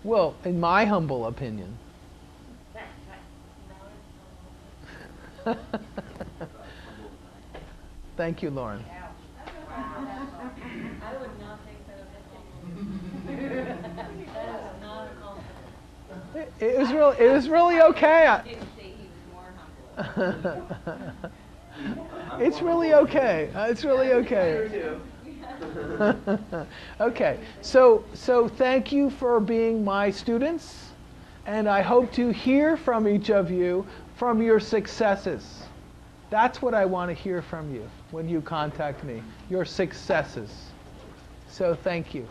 S1: Well, in my humble opinion. Thank you, Lauren.
S13: I would not think that of it. That is not a compliment.
S1: It was really okay.
S5: I didn't say he was more humble.
S1: It's really okay. It's really okay. Okay, so thank you for being my students, and I hope to hear from each of you from your successes. That's what I want to hear from you when you contact me, your successes. So thank you.